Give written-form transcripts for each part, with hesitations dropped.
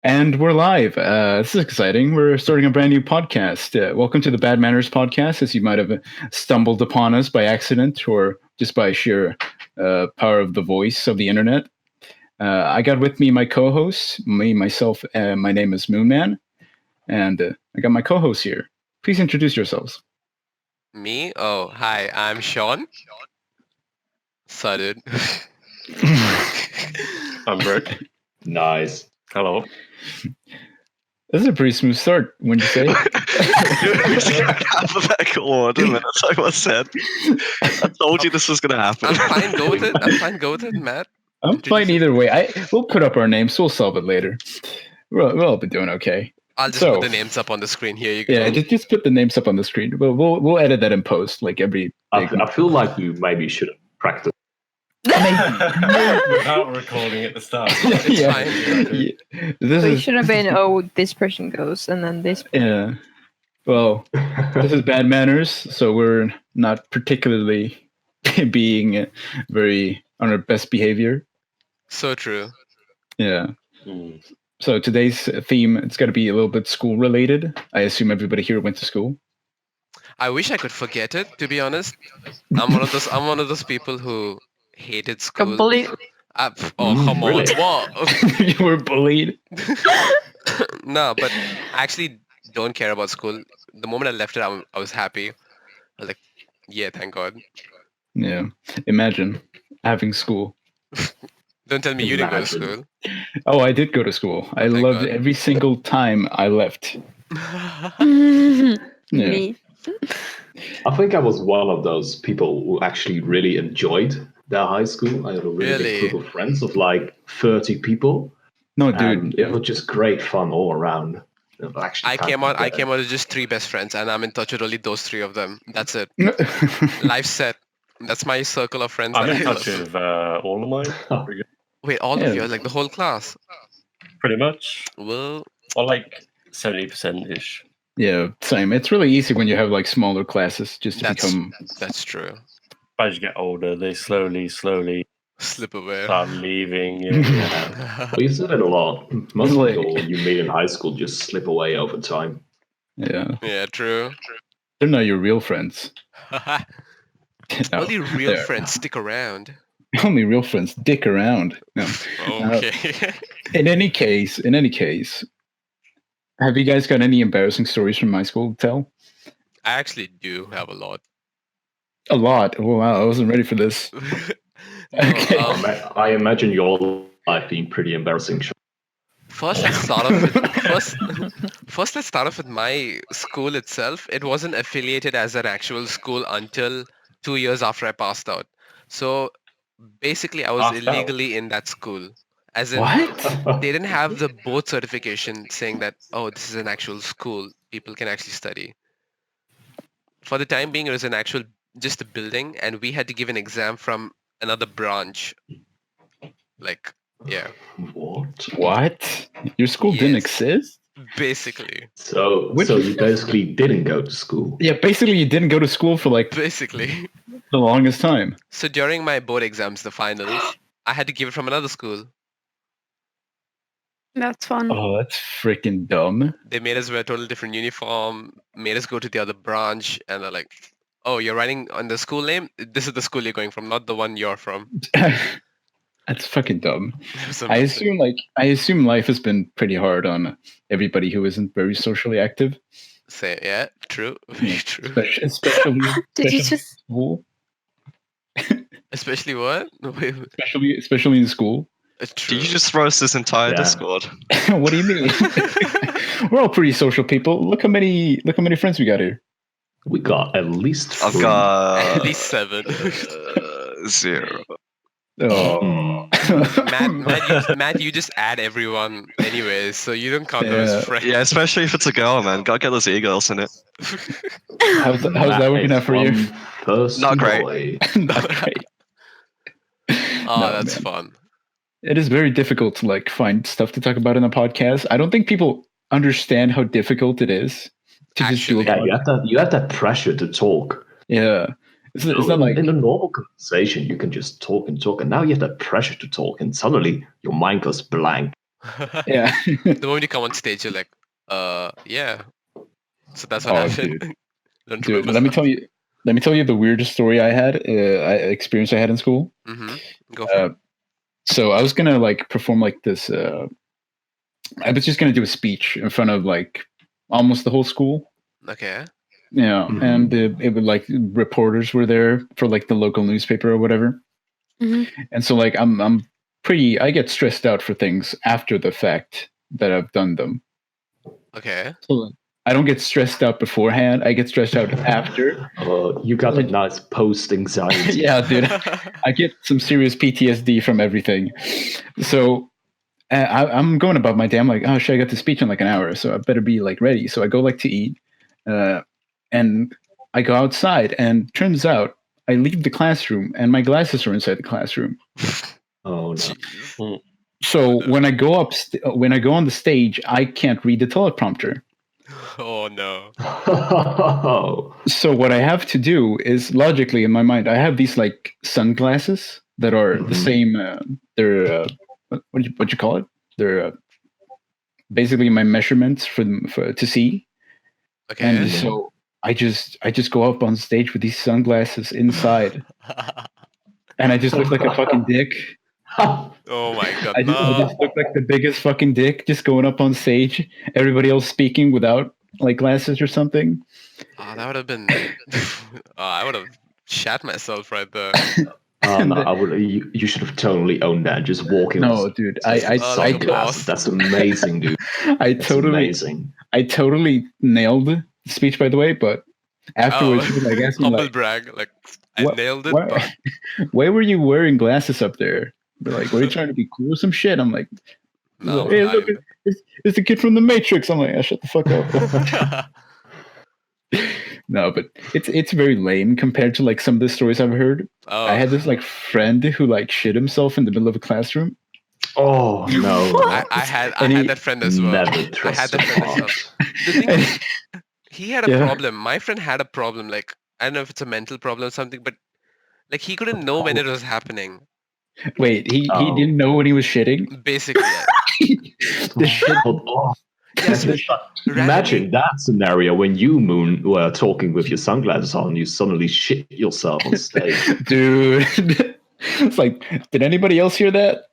And we're live. This is exciting. We're starting a brand new podcast. Welcome to the Bad Manners podcast, as you might have stumbled upon us by accident or just by sheer power of the voice of the internet. I got with me my co-hosts, myself, my name is Moonman, and I got my co-hosts here. Please introduce yourselves. Me? Oh, hi, I'm Sean. So, dude. I'm Brett. Nice. Hello. This is a pretty smooth start, wouldn't you say? Alphabetical order, man. That's like what I said. I told you this was going to happen. I'm fine, go with it. Matt. I'm fine either way. We'll put up our names. We'll solve it later. We'll all be doing okay. I'll just put the names up on the screen. Here you go. Yeah, just put the names up on the screen. We'll edit that in post, like every. I feel like you maybe should have practiced. Without recording at the start. It's fine. Yeah. It should have been, this person goes, and then this. Yeah. Well, this is Bad Manners, so we're not particularly being very on our best behavior. So true. Yeah. So today's theme, it's got to be a little bit school related. I assume everybody here went to school. I wish I could forget it, to be honest. I'm one of those people who hated school. Bullied. Come on. Really? What? You were bullied. No, but I actually don't care about school. The moment I left it, I was happy. I was like, yeah, thank God. Yeah. Imagine having school. Don't tell me you didn't go to school. Oh, I did go to school. I Thank loved God. every single time I left. Me. I think I was one of those people who actually really enjoyed their high school. I had a really big group of friends of like 30 people. No, dude. And it was just great fun all around. Actually, I came out with just 3 best friends, and I'm in touch with only those 3 of them. That's it. Life set. That's my circle of friends. I'm in touch with all of mine. Wait, all of you, like the whole class? Pretty much. Well, Or like 70%-ish. Yeah, same. It's really easy when you have like smaller classes just to become. that's true. But as you get older, they slowly Slip away. start leaving. Well, you said it a lot. Most Like- people you meet in high school just slip away over time. Yeah, Yeah, true. they're not your real friends. No, Only real they're- friends stick around. Only real friends dick around. No. Okay. In any case, have you guys got any embarrassing stories from my school to tell? I actually do have a lot. A lot. Oh, wow, I wasn't ready for this. Okay. I imagine your life being pretty embarrassing. First, let's start off with my school itself. It wasn't affiliated as an actual school until 2 years after I passed out. So basically, I was Passed out? illegally in that school. As in, What? they didn't have the board certification saying that, oh, this is an actual school. People can actually study. For the time being, it was just a building, and we had to give an exam from another branch. Like, yeah, What? Your school didn't Yes. exist? basically. So you basically didn't go to school. Yeah, basically you didn't go to school for like Basically. the longest time. So during my board exams, the finals, I had to give it from another school. That's fun. Oh, that's freaking dumb. They made us wear a totally different uniform, made us go to the other branch, and they're like, oh, you're writing on the school name? This is the school you're going from, not the one you're from. That's fucking dumb. It was I amazing. assume life has been pretty hard on everybody who isn't very socially active. Yeah, true. Very true. Especially Did you especially just? school. Especially what? Wait, Especially in school. true. Did you just roast this entire Yeah. Discord? What do you mean? We're all pretty social people. Look how many friends we got here. We got at least I've 3. got At least 7. 0. Oh. Matt, you just add everyone anyways, so you don't count them Yeah. as friends. Yeah, especially if it's a girl, man. Gotta get those e-girls in it. how's that working out for you? First Not great. boy. Not great. Oh, No, that's man. fun. It is very difficult to like find stuff to talk about in a podcast. I don't think people understand how difficult it is to just do a Actually. Yeah, podcast. you have that pressure to talk. Yeah. It's not like in a normal conversation, you can just talk and talk, and now you have that pressure to talk, and suddenly your mind goes blank. Yeah. The moment you come on stage, you're like, yeah. So that's what Oh, happened. dude. Don't Dude, remember let me that. tell you. Let me tell you the weirdest story I had. Experience I had in school. Mm-hmm. Go for it. So I was gonna like perform like this. I was just gonna do a speech in front of like almost the whole school. Okay. Yeah, Mhm. and it would like reporters were there for like the local newspaper or whatever. Mhm. And so like I'm pretty. I get stressed out for things after the fact that I've done them. Okay. So I don't get stressed out beforehand. I get stressed out after. You got a nice post anxiety. Yeah, dude. I get some serious PTSD from everything. So I'm going about my day. I'm like, oh shit, I got the speech in like an hour, so I better be like ready. So I go like to eat, and I go outside, and turns out I leave the classroom, and my glasses are inside the classroom. Oh no. Jeez. So Oh, no. when I go when I go on the stage, I can't read the teleprompter. Oh no. So what I have to do is logically in my mind, I have these like sunglasses that are the Mhm. same. They're what you call it? They're basically my measurements for to see. Okay. And so I just go up on stage with these sunglasses inside, and I just look like a fucking dick. Oh my god, I no. just look like the biggest fucking dick, just going up on stage. Everybody else speaking without like glasses or something. Oh, that would have been. I would have shat myself right there. Oh And no, the- I would. You should have totally owned that. Just walking. no, dude, Oh, like a sunglasses. boss. That's amazing, dude. I That's totally, amazing. I totally nailed the speech, by the way. But afterwards, Oh, people like asked me humble like, brag. Like, I "What? nailed it, Why, but why were you wearing glasses up there?" They're like, "Were you trying to be cool or some shit?" I'm like, no, I'm "Hey, look, fine. it's the kid from the Matrix." I'm like, "Shut the fuck up." No, but it's very lame compared to like some of the stories I've heard. I had this Oh, like friend who like shit himself in the middle of a classroom. Oh no. I had And he- that friend as well. Never I had trust that a friend as well. boss. The thing and- is, he had a Yeah. problem. My friend had a problem. Like, I don't know if it's a mental problem or something, but like he couldn't know when it was happening. Wait, he Oh. didn't know when he was shitting. Basically, yeah. The shit. Oh, Yeah, so randomly, imagine that scenario when you were talking with your sunglasses on, you suddenly shit yourself on stage. Dude. It's like, did anybody else hear that?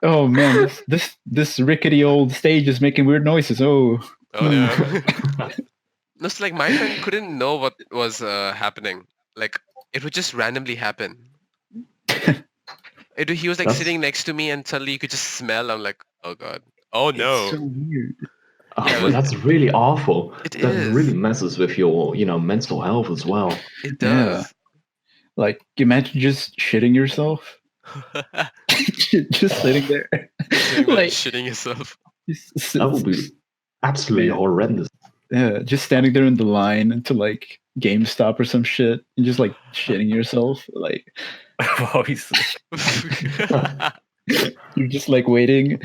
Oh man, this rickety old stage is making weird noises. Oh, oh no. No, so like my friend couldn't know what was happening. Like it would just randomly happen. He was like That's- sitting next to me, and suddenly you could just smell. I'm like, oh god, oh no. it's so weird. Oh, Yeah, but that's really awful. It That is. really messes with your, mental health as well. It Yeah. does. Like, imagine just shitting yourself, just sitting there, Sitting there like shitting yourself. That would be absolutely Man. horrendous. yeah, just standing there in the line to like GameStop or some shit, and just like shitting yourself. Like Obviously. you're just like waiting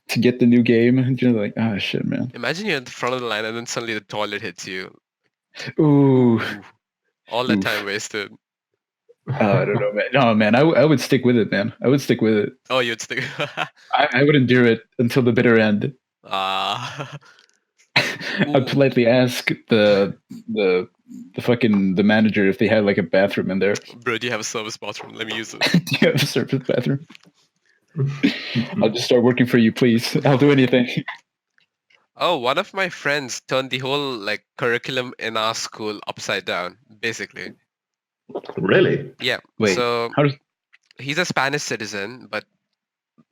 to get the new game, and you're like, oh shit, man. Imagine you're in the front of the line, and then suddenly the toilet hits you. Ooh, All that Oof. time wasted. I don't know, man. No, man, I would stick with it, man. I would stick with it. Oh, you'd stick. I would endure it until the bitter end. Ah. I'd politely ask the fucking the manager if they had like a bathroom in there. Bro, do you have a service bathroom? Let me use it. Do you have a service bathroom? I'll just start working for you, please. I'll do anything. Oh, one of my friends turned the whole like curriculum in our school upside down, basically. Really? Yeah. Wait, So how does? he's a Spanish citizen, but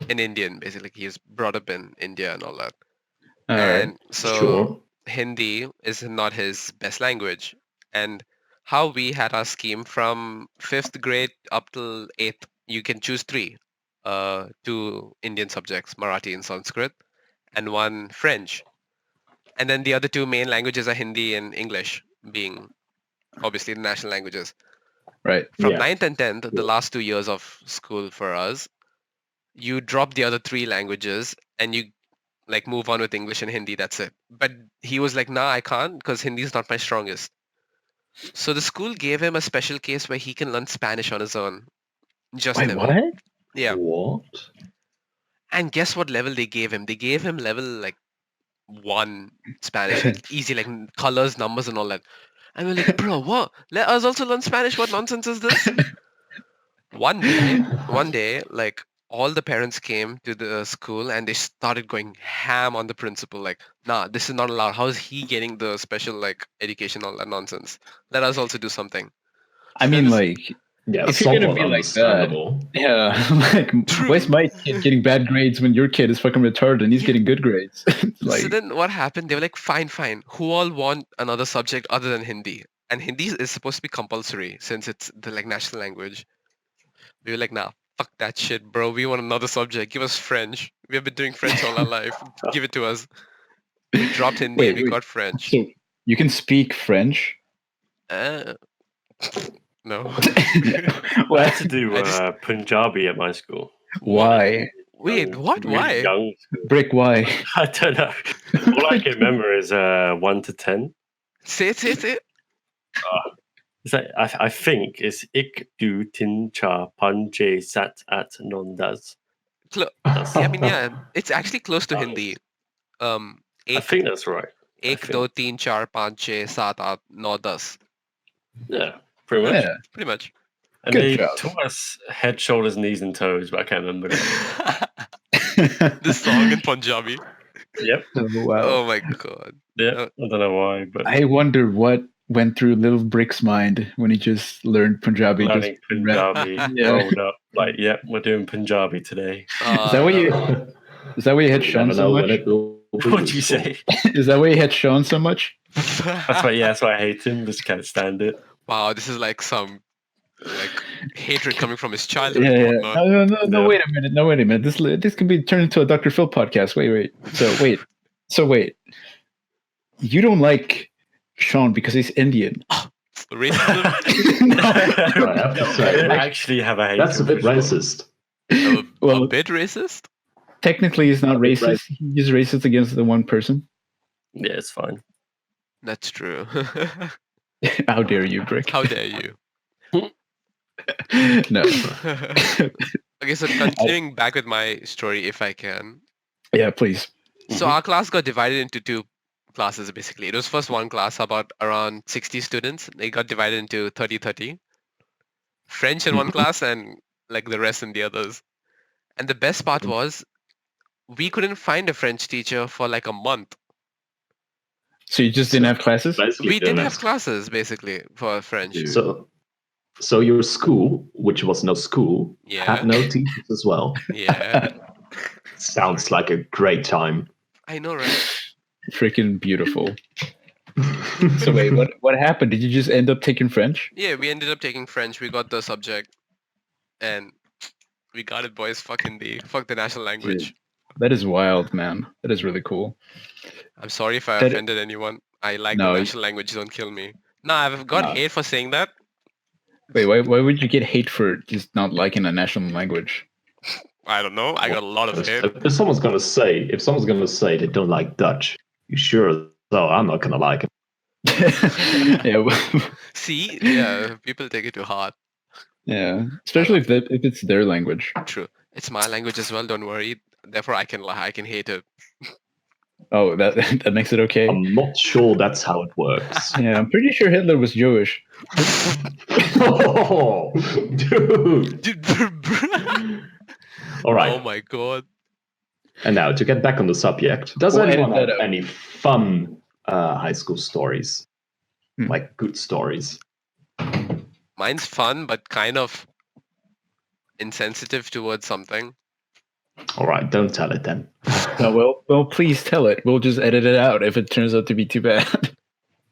an Indian, basically. He's brought up in India and all that. All right. And so Sure. Hindi is not his best language. And how we had our scheme from 5th grade up till 8th, you can choose 3. 2 Indian subjects, Marathi and Sanskrit, and 1 French. And then the other 2 main languages are Hindi and English, being obviously the national languages. Right. From Yeah. 9th and 10th, the last 2 years of school for us, you drop the other 3 languages and you like move on with English and Hindi, that's it. But he was like, nah, I can't because Hindi is not my strongest. So the school gave him a special case where he can learn Spanish on his own. Just Wait, him. what? Yeah. What? And guess what level they gave him? They gave him level like 1 Spanish, like easy, like colors, numbers, and all that. And we're like, bro, what? Let us also learn Spanish. What nonsense is this? One day, like all the parents came to the school and they started going ham on the principal. Like, nah, this is not allowed. How is he getting the special like education, all that nonsense? Let us also do something. I So mean, then like, Yeah, if you're gonna somewhat be like that, understandable. yeah, like, why's my kid getting bad grades when your kid is fucking retarded and he's getting good grades? Like, so then what happened? They were like, fine. Who all want another subject other than Hindi? And Hindi is supposed to be compulsory since it's the like national language. We were like, nah, fuck that shit, bro. We want another subject. Give us French. We have been doing French all our life. Give it to us. We dropped Hindi and we got French. So you can speak French? No. I had to do Punjabi at my school. Why? Wait, what? Really Why? young school. Brick, why? I don't know. All I can remember is 1 to 10. Say it. It's like, I think it's ik du tin cha panje sat at nondas. I mean, yeah, it's actually close to Hindi. I think that's right. Ek, do, teen, char, panch, chhe, saat, aat, no, das. Yeah, pretty much. Yeah. Pretty much. And Good they job. taught us head, shoulders, knees, and toes, but I can't remember that. This song in Punjabi. Yep. Wow. Oh my god. Yeah. I don't know why, but I wonder what went through Little Brick's mind when he just learned Punjabi. learning Punjabi Yeah. rolled up. Like, yep, we're doing Punjabi today. Is that what you? Is that why you had You Sean never so know when much? it will be What'd you useful. say? Is that why you had Sean so much? That's why I hate him. Just can't stand it. Wow, this is like some like hatred coming from his childhood. Yeah, and yeah. whatnot. No, wait a minute. No, wait a minute. This can be turned into a Dr. Phil podcast. Wait. You don't like Sean because he's Indian. Racism. I have to say, I actually have a hate. that's a bit racist. Well, A bit racist. technically, he's not racist. He's racist against the one person. Yeah, it's fine. That's true. How dare you, Brick? How dare you? No. Okay, so continuing back with my story, if I can. Yeah, please. So our class got divided into 2 classes, basically. It was first one class, about around 60 students. They got divided into 30-30. French in one class and like the rest in the others. And the best part was we couldn't find a French teacher for like a month. So you just didn't have classes? Basically, We didn't have classes, basically, for French. So your school, which was no school, Yeah. had no teachers as well. Yeah. Sounds like a great time. I know, right? Freaking beautiful. So wait, what happened? Did you just end up taking French? Yeah, we ended up taking French. We got the subject. And we got it, boys. Fuck Hindi. Fuck the national language. That is wild, man. That is really cool. I'm sorry if I That- offended anyone. I like No, the you- national language. Don't kill me. Nah, I've got No. hate for saying that. Wait, why would you get hate for just not liking a national language? I don't know. I got a lot of hate. If someone's gonna say they don't like Dutch, you sure? So I'm not gonna like it. Yeah, well, See, yeah, people take it to heart. yeah. Especially if it's their language. True. It's my language as well. Don't worry. Therefore, I can hate it. Oh, that makes it okay. I'm not sure that's how it works. Yeah, I'm pretty sure Hitler was Jewish. Oh, dude! Dude, All right. Oh my god. And now to get back on the subject, does Well, anyone edit have that out. any fun high school stories, like good stories? Mine's fun, but kind of insensitive towards something. All right, don't tell it then. No, well, please tell it. We'll just edit it out if it turns out to be too bad.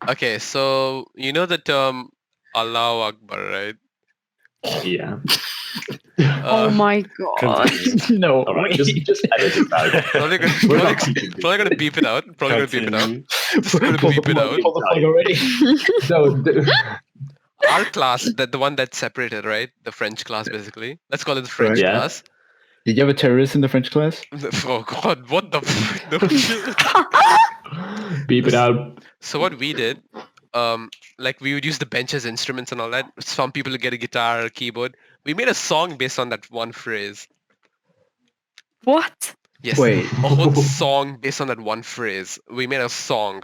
Okay, so you know the term Allahu Akbar, right? Yeah. Oh my god. No, All right, wait. just edit it out. Probably We're gonna, not keeping this. probably gonna beep it out. Probably gonna beep it out. Continue. Just gonna Pull the beep it plug- out. pull the plug already. So, Our class, the one that's separated, right? The French class, basically. Let's call it the French Yeah. class. Did you have a terrorist in the French class? Oh god, what the fuck? No shit. beep it out. So what we did, like we would use the bench as instruments and all that. Some people would get a guitar or keyboard. We made a song based on that one phrase. What? Yes. Wait. A whole song based on that one phrase. We made a song.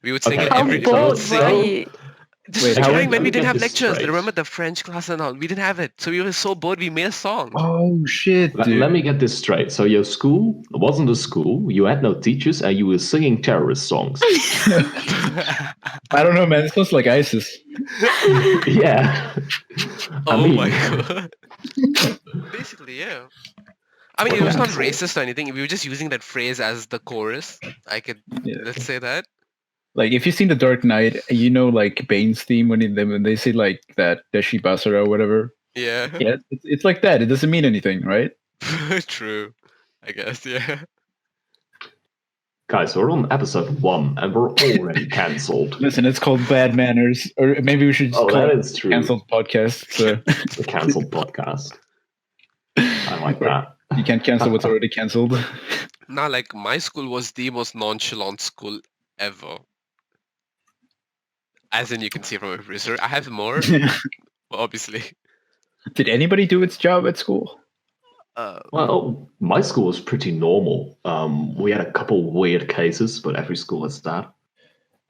We would sing Okay, it How every. bold sing- were you? This Wait, was how- during when let we me didn't get have this lectures. straight. Remember the French class and all? We didn't have it, so we were so bored. We made a song. Oh shit, dude. Let me get this straight. So your school wasn't a school. You had no teachers, and you were singing terrorist songs. I don't know, man. It sounds like ISIS. Yeah. Oh my god. Basically, yeah. I mean, it was not Cancelled. racist or anything. We were just using that phrase as the chorus. Yeah. Let's say that. Like, if you've seen The Dark Knight, you know, like Bane's theme when they say like that Deshi Basara or whatever. Yeah. Yeah, it's like that. It doesn't mean anything, right? True. I guess, yeah. Guys, we're on episode 1, and we're already cancelled. Listen, it's called Bad Manners, or maybe we should just Oh, call that it is true. Cancelled Podcast. So The cancelled podcast. I like that. you can't cancel what's already cancelled. Now, like, my school was the most nonchalant school ever. As in, you can see from my research. I have more, obviously. Did anybody do its job at school? Well, my school was pretty normal. We had a couple weird cases, but every school has that.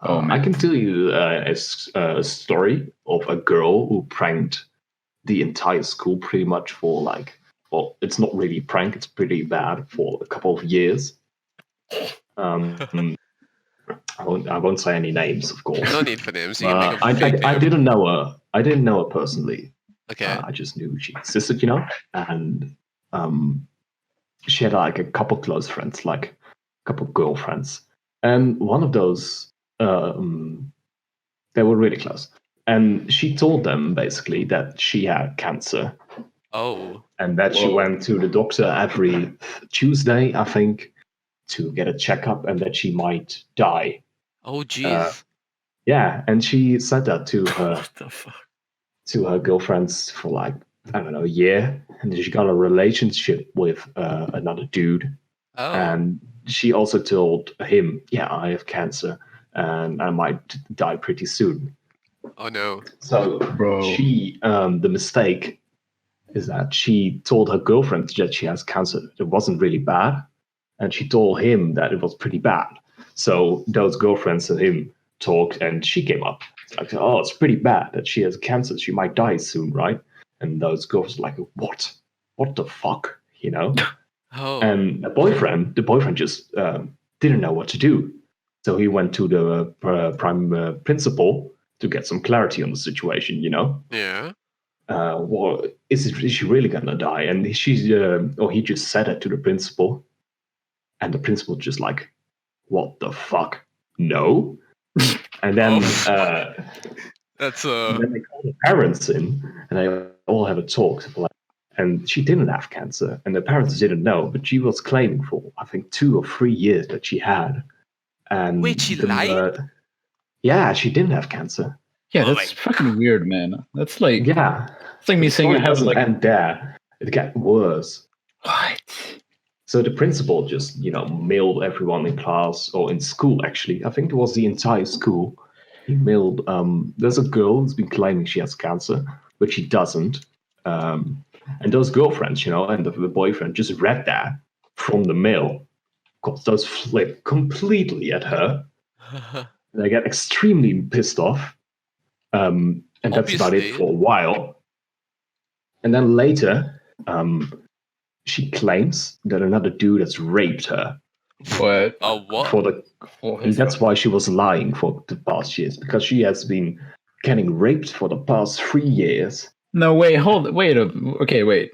Oh, man. I can tell you a story of a girl who pranked the entire school pretty much for like, well, it's not really a prank, it's pretty bad for a couple of years. I won't say any names, of course. No need for names. You can make a fake I name. didn't know her. I didn't know her personally. Okay. I just knew she existed, you know, and she had like a couple close friends, like a couple girlfriends, and one of those they were really close, and she told them basically that she had cancer, Oh. and that she went to the doctor every Tuesday, I think, to get a checkup, and that she might die. Oh, jeez. Yeah, and she said that to her What the fuck? to her girlfriends for like, I don't know, a year, and then she got a relationship with another dude, Oh. and she also told him, "Yeah, I have cancer, and I might die pretty soon." Oh, no. So, Bro. she, the mistake is that she told her girlfriend that she has cancer. It wasn't really bad, and she told him that it was pretty bad. So those girlfriends and him talked, and she came up. It's like, oh, it's pretty bad that she has cancer. She might die soon, right? And those girls were like, what? What the fuck? You know? Oh. And the boyfriend just didn't know what to do. So he went to the prime principal to get some clarity on the situation, you know? Yeah. Well, is she really gonna die? And he just said it to the principal. And the principal just like, what the fuck? No. And then That's then they call the parents in, and they all have a talk. And she didn't have cancer, and the parents didn't know, but she was claiming for I think 2 or 3 years that she had. And Wait, she lied? Yeah, she didn't have cancer. Yeah, Oh that's fucking weird, man. That's like, Yeah, it's like me saying I it have doesn't like end there. It got worse. what? So the principal just, mailed everyone in class or in school. Actually, I think it was the entire school. He mailed. There's a girl who's been claiming she has cancer, but she doesn't. And those girlfriends, and the boyfriend just read that from the mail. Got those flip completely at her. They get extremely pissed off. And that's about it Obviously. for a while. And then later, she claims that another dude has raped her. What? Oh, what? And that's why she was lying for the past years, because she has been getting raped for the past 3 years. No, wait, wait. Okay, wait.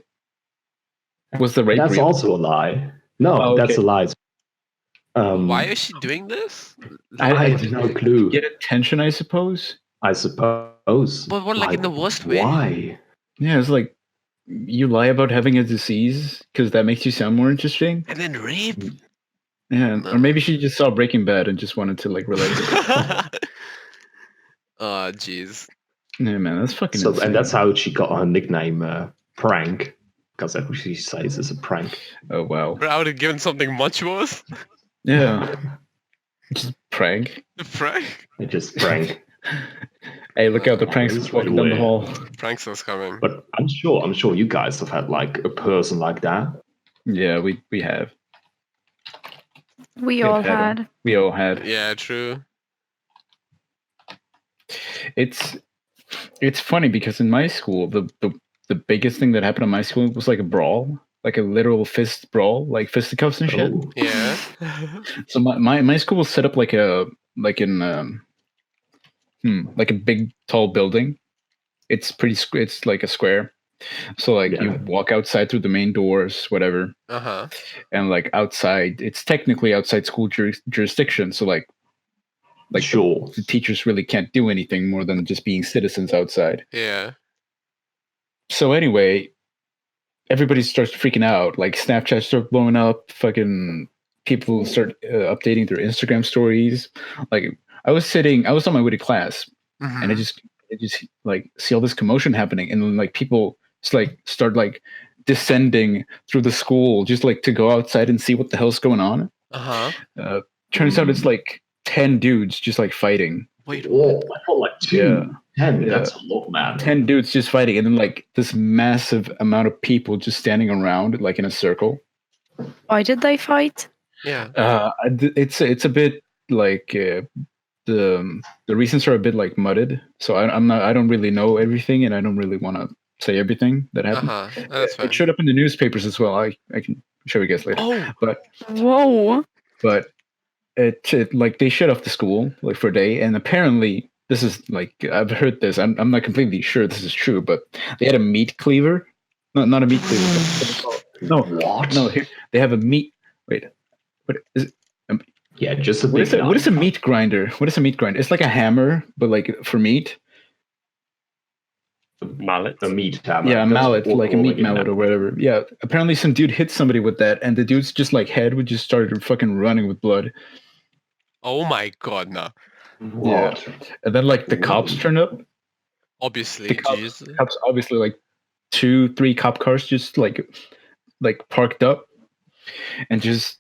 Was the rape That's real? also a lie. No, that's a lie. Why is she doing this? I have no clue. Get attention, I suppose. I suppose. But what, like in the worst way? Why? Yeah, it's like you lie about having a disease because that makes you sound more interesting. And then rape? Yeah, or maybe she just saw Breaking Bad and just wanted to like relate it. Oh, jeez. Yeah, man, that's fucking. So, insane. and that's how she got her nickname, Prank, because that's what she says is a prank. Oh wow. I would have given something much worse. Yeah. Just prank. The prank? They just prank. Hey, look out! The prank's this is walking down the really hall. Prankster's coming. But I'm sure you guys have had like a person like that. Yeah, we have. We all had. We all had. Yeah, true. It's funny because in my school, the biggest thing that happened in my school was like a brawl, like a literal fist brawl, like fisticuffs and shit. Oh, Yeah. So my school was set up like like in like a big tall building. It's it's like a square. So like you Yeah. walk outside through the main doors, whatever, Uh-huh. and like outside, it's technically outside school jurisdiction. So like sure. the teachers really can't do anything more than just being citizens outside. Yeah. So anyway, everybody starts freaking out. Like Snapchat start blowing up. Fucking people start updating their Instagram stories. Like I was on my way to class, Mhm. and I just like see all this commotion happening, and then like people just like start like descending through the school just like to go outside and see what the hell's going on. Uh-huh. Turns out it's like 10 dudes just like fighting. Wait. Oh, I thought like 2, Yeah. 10. Yeah. That's a lot, man. 10 dudes just fighting, and then like this massive amount of people just standing around like in a circle. Why did they fight? Yeah. It's a bit like the reasons are a bit like mudded, so I don't really know everything, and I don't really want to say everything that happened. Uh-huh. That's fine. It showed up in the newspapers as well. I can show you guys later. Oh. Whoa. But it like they shut off the school like for a day, and apparently this is like I've heard this. I'm not completely sure this is true, but they had a meat cleaver. No, not a meat cleaver. No, What? no. Here, they have a meat. Wait, what is it? Yeah, just a What big is it? What is a meat grinder? What is a meat grinder? It's like a hammer, but like for meat. Mallet. A meat hammer. Yeah, a That's mallet, what like a we're meat calling it mallet now. or whatever. Yeah, apparently some dude hit somebody with that, and the dude's just like head would just started fucking running with blood. Oh my god, no. What? And then like the cops turn up. Obviously. The cops, Jeez. cops obviously like 2-3 cop cars just like parked up and just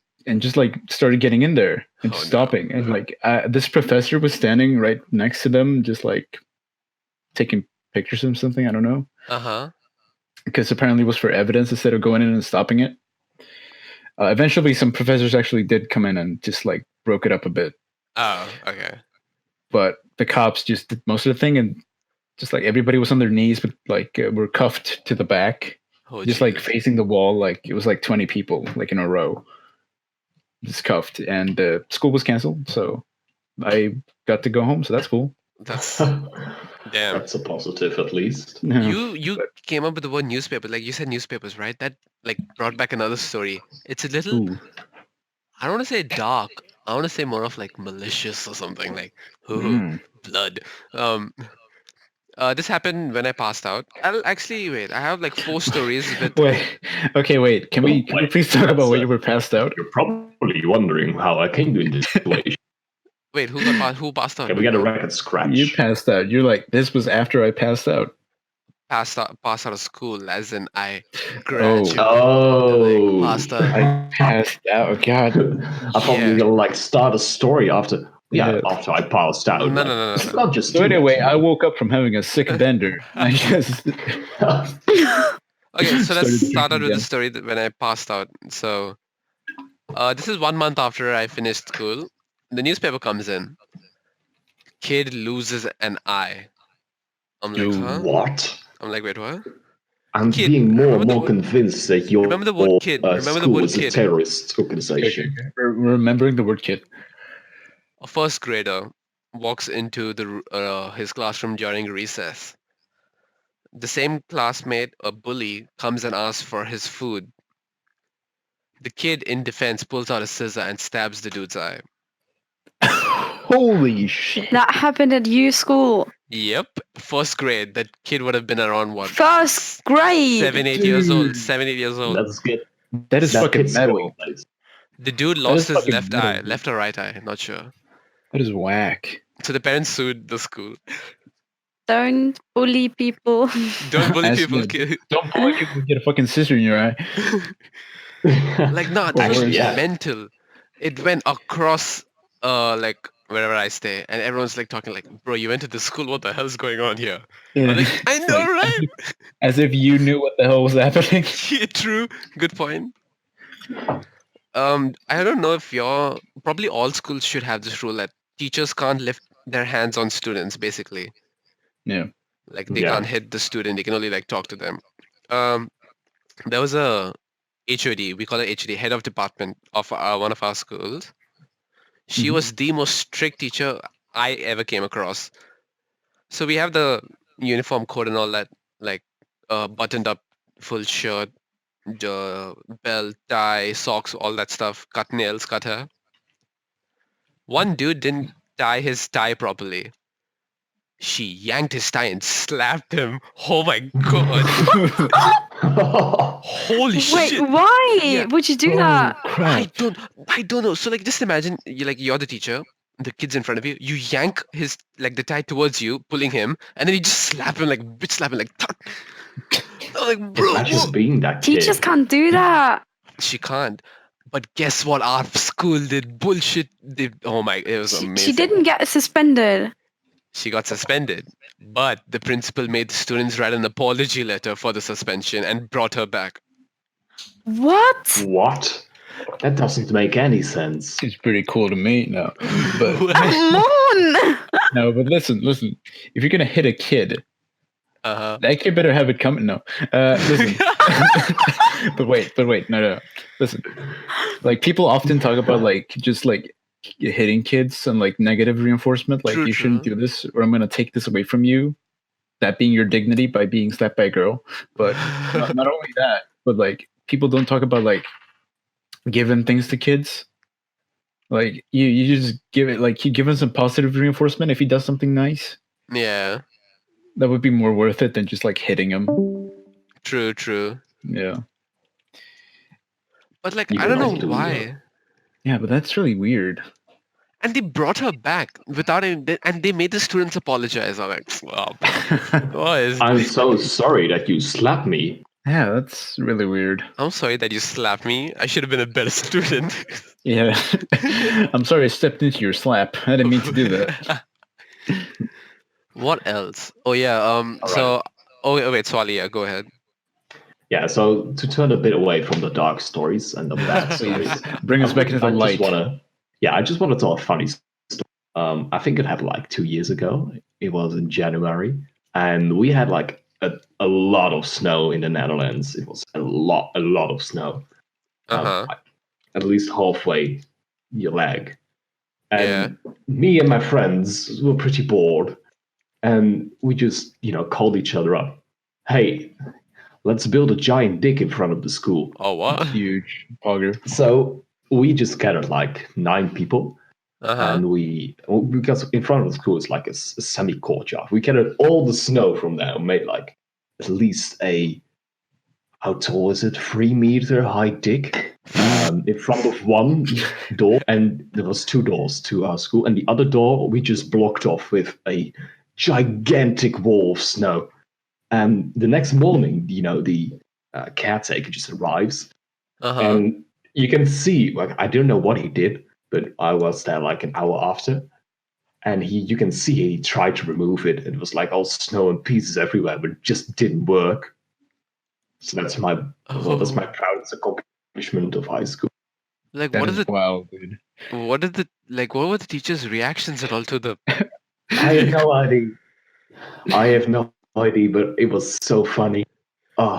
like started getting in there and Oh, no. stopping, and like this professor was standing right next to them just like taking pictures of something, I don't know, Uh-huh. because apparently it was for evidence instead of going in and stopping it. Eventually some professors actually did come in and just like broke it up a bit, Oh, okay. but the cops just did most of the thing, and just like everybody was on their knees, but like were cuffed to the back, Oh, just like jeez. facing the wall. Like it was like 20 people like in a row, just cuffed, and school was canceled, so I got to go home, so that's cool. That's damn. That's a positive, at least. Yeah. You came up with the word newspaper, like you said newspapers, right? That like brought back another story. It's a little Ooh. I don't want to say dark. I want to say more of like malicious or something like Mm. blood. This happened when I passed out. I'll actually wait. I have like 4 stories with Wait, okay, wait. Can we Wait, please talk about that's when you were passed out? You're probably wondering how I came to this situation. wait, who passed out? Can we get a record scratch? You passed out. You're like, this was after I passed out. Passed out of school, as in I graduated. Oh. Passed out. I passed out. God. I thought we were gonna like start a story after. Yeah, Yeah. after I passed out. No, like, no. it's not just. So anyway, I woke up from having a sick bender. I just Okay, so let's Started start out drinking with the again. story that when I passed out. So, this is 1 month after I finished school. The newspaper comes in. Kid loses an eye. I'm like, Ooh. huh? What? I'm like, wait, what? I'm Kid, being more remember and the more word- convinced that your remember the word kid, remember the school word is a kid. terrorist organization. remembering the word kid. A first grader walks into his classroom during recess. The same classmate, a bully, comes and asks for his food. The kid, in defense, pulls out a scissor and stabs the dude's eye. Holy shit. That happened at your school. Yep, first grade. That kid would have been around what? First grade. 7-8 years old. Dude. 7-8 years old. Let's get That is that fucking kid's metal. going place. The dude is lost his fucking left metal, eye, dude. left or right eye, not sure. That is whack. So the parents sued the school. Don't bully people. Don't bully As people, you- kid. Don't bully people and get a fucking scissor in your eye. Like, no, that was Actually, yeah. mental. It went across, like, wherever I stay, and everyone's like talking like, bro, you went to this school, what the hell's going on here? I'm like, I know, right? As if you knew what the hell was happening. Yeah, true. Good point. I don't know if probably all schools should have this rule that teachers can't lift their hands on students, basically. Yeah. Like they Yeah. can't hit the student, they can only like talk to them. There was a HOD, we call it HOD, head of department of one of our schools. She Mhm. was the most strict teacher I ever came across. So we have the uniform code and all that, like buttoned up full shirt, the belt, tie, socks, all that stuff, cut nails, cut hair. One dude didn't tie his tie properly. She yanked his tie and slapped him. Oh my god. Holy Wait, shit. why Yeah. would you do Oh, that? I crap. don't know. So like just imagine you're the teacher, the kid's in front of you, you yank his the tie towards you, pulling him, and then you just slap him like bitch slap him like tuck. I'm like, bro, Imagine what? being that Teachers kid. can't do that. She can't. But guess what? Our school did bullshit. Oh my, it was She amazing. didn't get suspended. She got suspended, but the principal made the students write an apology letter for the suspension and brought her back. What? What? That doesn't make any sense. It's pretty cool to me. No, but Come on! no, but listen. If you're gonna hit a kid, Uh-huh. that kid better have it coming. No, listen. but wait, no. Listen, like people often talk about like just like hitting kids and like negative reinforcement. Like True, you shouldn't true. do this, or I'm gonna take this away from you. That being your dignity by being slapped by a girl. But not only that, but like people don't talk about like giving things to kids. Like you just give it like you give him some positive reinforcement if he does something nice. Yeah, That would be more worth it than just like hitting him. true. Yeah. But like, You I don't can know also do why. Yeah, but that's really weird. And they brought her back without any, and they made the students apologize. I'm like, wow, boys. I'm so sorry that you slapped me. Yeah, that's really weird. I'm sorry that you slapped me. I should have been a better student. Yeah. I'm sorry I stepped into your slap. I didn't mean to do that. What else? Oh yeah. So. Oh wait, Swali. Yeah, go ahead. Yeah, so to turn a bit away from the dark stories and the bad stories, Bring us back into the I light. just want to tell a funny story. I think it happened like 2 years ago. It was in January, and we had like a lot of snow in the Netherlands. It was a lot of snow. At least halfway your leg. And me and my friends were pretty bored, and we just called each other up. Hey, let's build a giant dick in front of the school. Oh what? Huge pogger. So we just gathered like 9 people, and because in front of the school is like a semi courtyard. We gathered all the snow from there, and made like at least how tall is it? 3 meter high dick in front of one door, and there was 2 doors to our school, and the other door we just blocked off with a gigantic wall of snow. And the next morning, the caretaker just arrives, and you can see, like, I don't know what he did, but I was there like an hour after, and you can see he tried to remove it. It was like all snow and pieces everywhere, but it just didn't work. So that's my proudest accomplishment of high school. Like, That what is is it? wild, dude. What were the teachers' reactions at all to the? I have no idea. But it was so funny. Oh,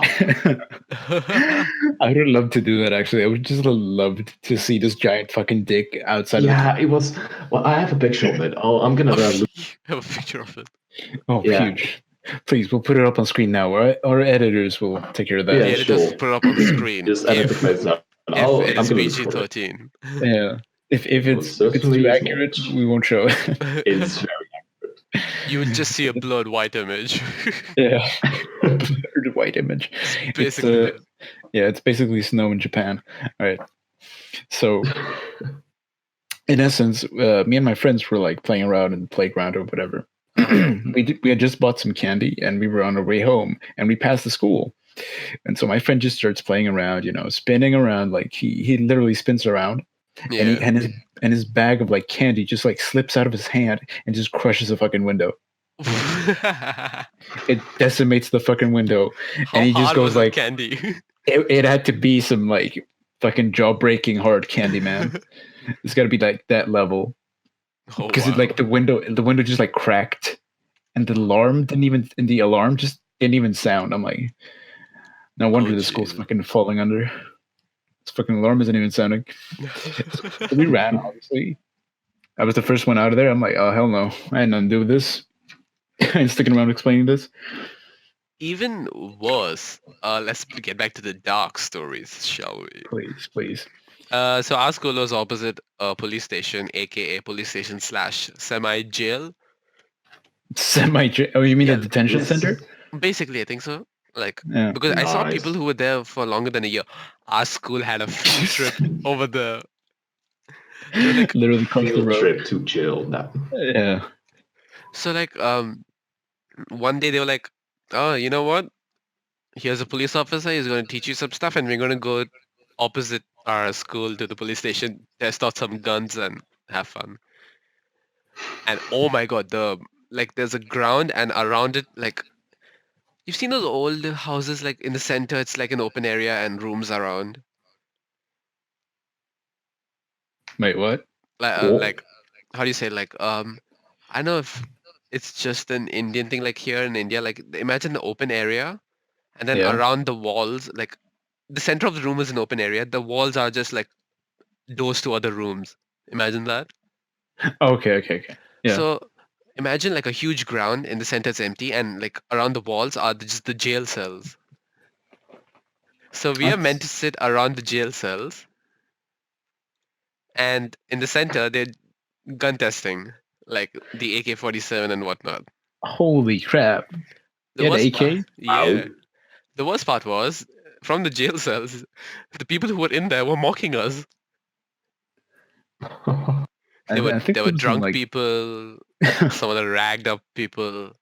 I would love to do that actually. I would just love to see this giant fucking dick outside yeah, it was. Well, I have a picture of it. I'm gonna You have a picture of it. Oh, Yeah. huge. Please, we'll put it up on screen now. Our editors will take care of that. Yeah, Yeah, sure. just put it up on the screen. just edit the place up. If I'm it's gonna PG look for it. 13. Yeah. If it's certainly too is accurate, not. we won't show it. It's very You would just see a blurred white image. Yeah. Blurred white image. Basically. It's basically snow in Japan. All right. So, in essence, me and my friends were like playing around in the playground or whatever. We had just bought some candy and we were on our way home and we passed the school. And so my friend just starts playing around, spinning around, like he literally spins around. Yeah. And his bag of like candy just like slips out of his hand and just crushes a fucking window. It decimates the fucking window. How And he just hard goes was the like candy? it had to be some like fucking jaw-breaking hard Candyman. It's got to be like that level Oh, because wow. like the window just like cracked, and the alarm just didn't even sound. I'm like, no wonder the school's Jesus. fucking falling under. This fucking alarm isn't even sounding. So we ran, obviously. I was the first one out of there. I'm like, oh hell no, I had nothing to do with this. I'm sticking around explaining this. Even worse, let's get back to the dark stories, shall we? Please. So our school was opposite a police station, aka police station / semi-jail. Oh, you mean Yeah, the detention center? Basically, I think so. Like, Yeah. because I saw Nice. people who were there for longer than a year. Our school had a field trip over the. They were like, Literally across the Field road. trip to jail. That Yeah. so like one day they were like, oh, you know what? Here's a police officer. He's going to teach you some stuff, and we're going to go opposite our school to the police station, test out some guns, and have fun. And oh my god, there's a ground, and around it, like, you've seen those old houses, like in the center, it's like an open area and rooms around. Wait, what? Like how do you say, like, I don't know if it's just an Indian thing, like here in India, like imagine the open area, and then Yeah. around the walls, like the center of the room is an open area, the walls are just like doors to other rooms. Imagine that. Okay. Yeah. So imagine like a huge ground, in the center it's empty, and like around the walls are just the jail cells. So we are meant to sit around the jail cells, and in the center they're gun testing, like the AK-47 and whatnot. Holy crap. The You had worst AK? part, yeah. The worst part was, from the jail cells, the people who were in there were mocking us. I There were think there were there was some, drunk like- people, some of the ragged up people,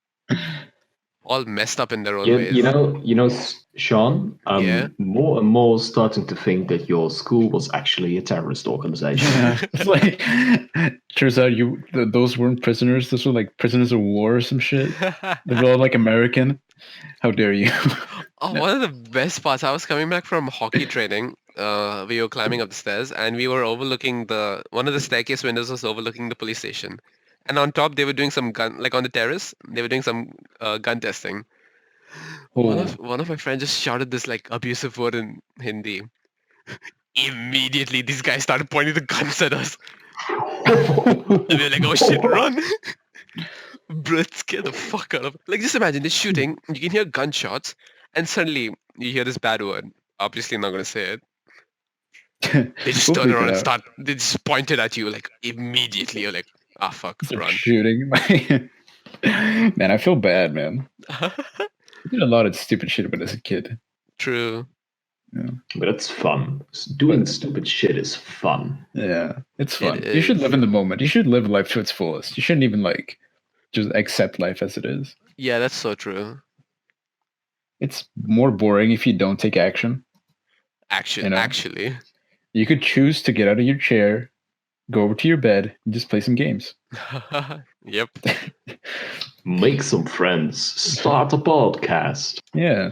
all messed up in their own you, ways. you know, Sean. Yeah. More and more starting to think that your school was actually a terrorist organization. Yeah. It's like turns out those weren't prisoners. Those were like prisoners of war or some shit. They were all like American. How dare you? Oh, one of the best parts, I was coming back from hockey training. We were climbing up the stairs, and we were overlooking one of the staircase windows was overlooking the police station. And on top, they were doing some gun, like on the terrace, they were doing some gun testing. One of my friends just shouted this like abusive word in Hindi. Immediately, these guys started pointing the guns at us. And we were like, oh shit, run! Bro, it scared the fuck out of. Like, just imagine, they're shooting, you can hear gunshots, and suddenly you hear this bad word. Obviously, I'm not gonna say it. They just We'll turn bleep around it and out. they just pointed at you, like, immediately. You're like, ah, fuck, Start run. shooting. Man, I feel bad, man. I did a lot of stupid shit when I was a kid. True. But it's fun. Doing stupid shit is fun. Yeah, it's fun. It You should is. live in the moment. You should live life to its fullest. You shouldn't even like just accept life as it is. Yeah, that's so true. It's more boring if you don't take action. Actually, You know? actually. You could choose to get out of your chair, go over to your bed, and just play some games. Yep. Make some friends. Start a podcast. Yeah.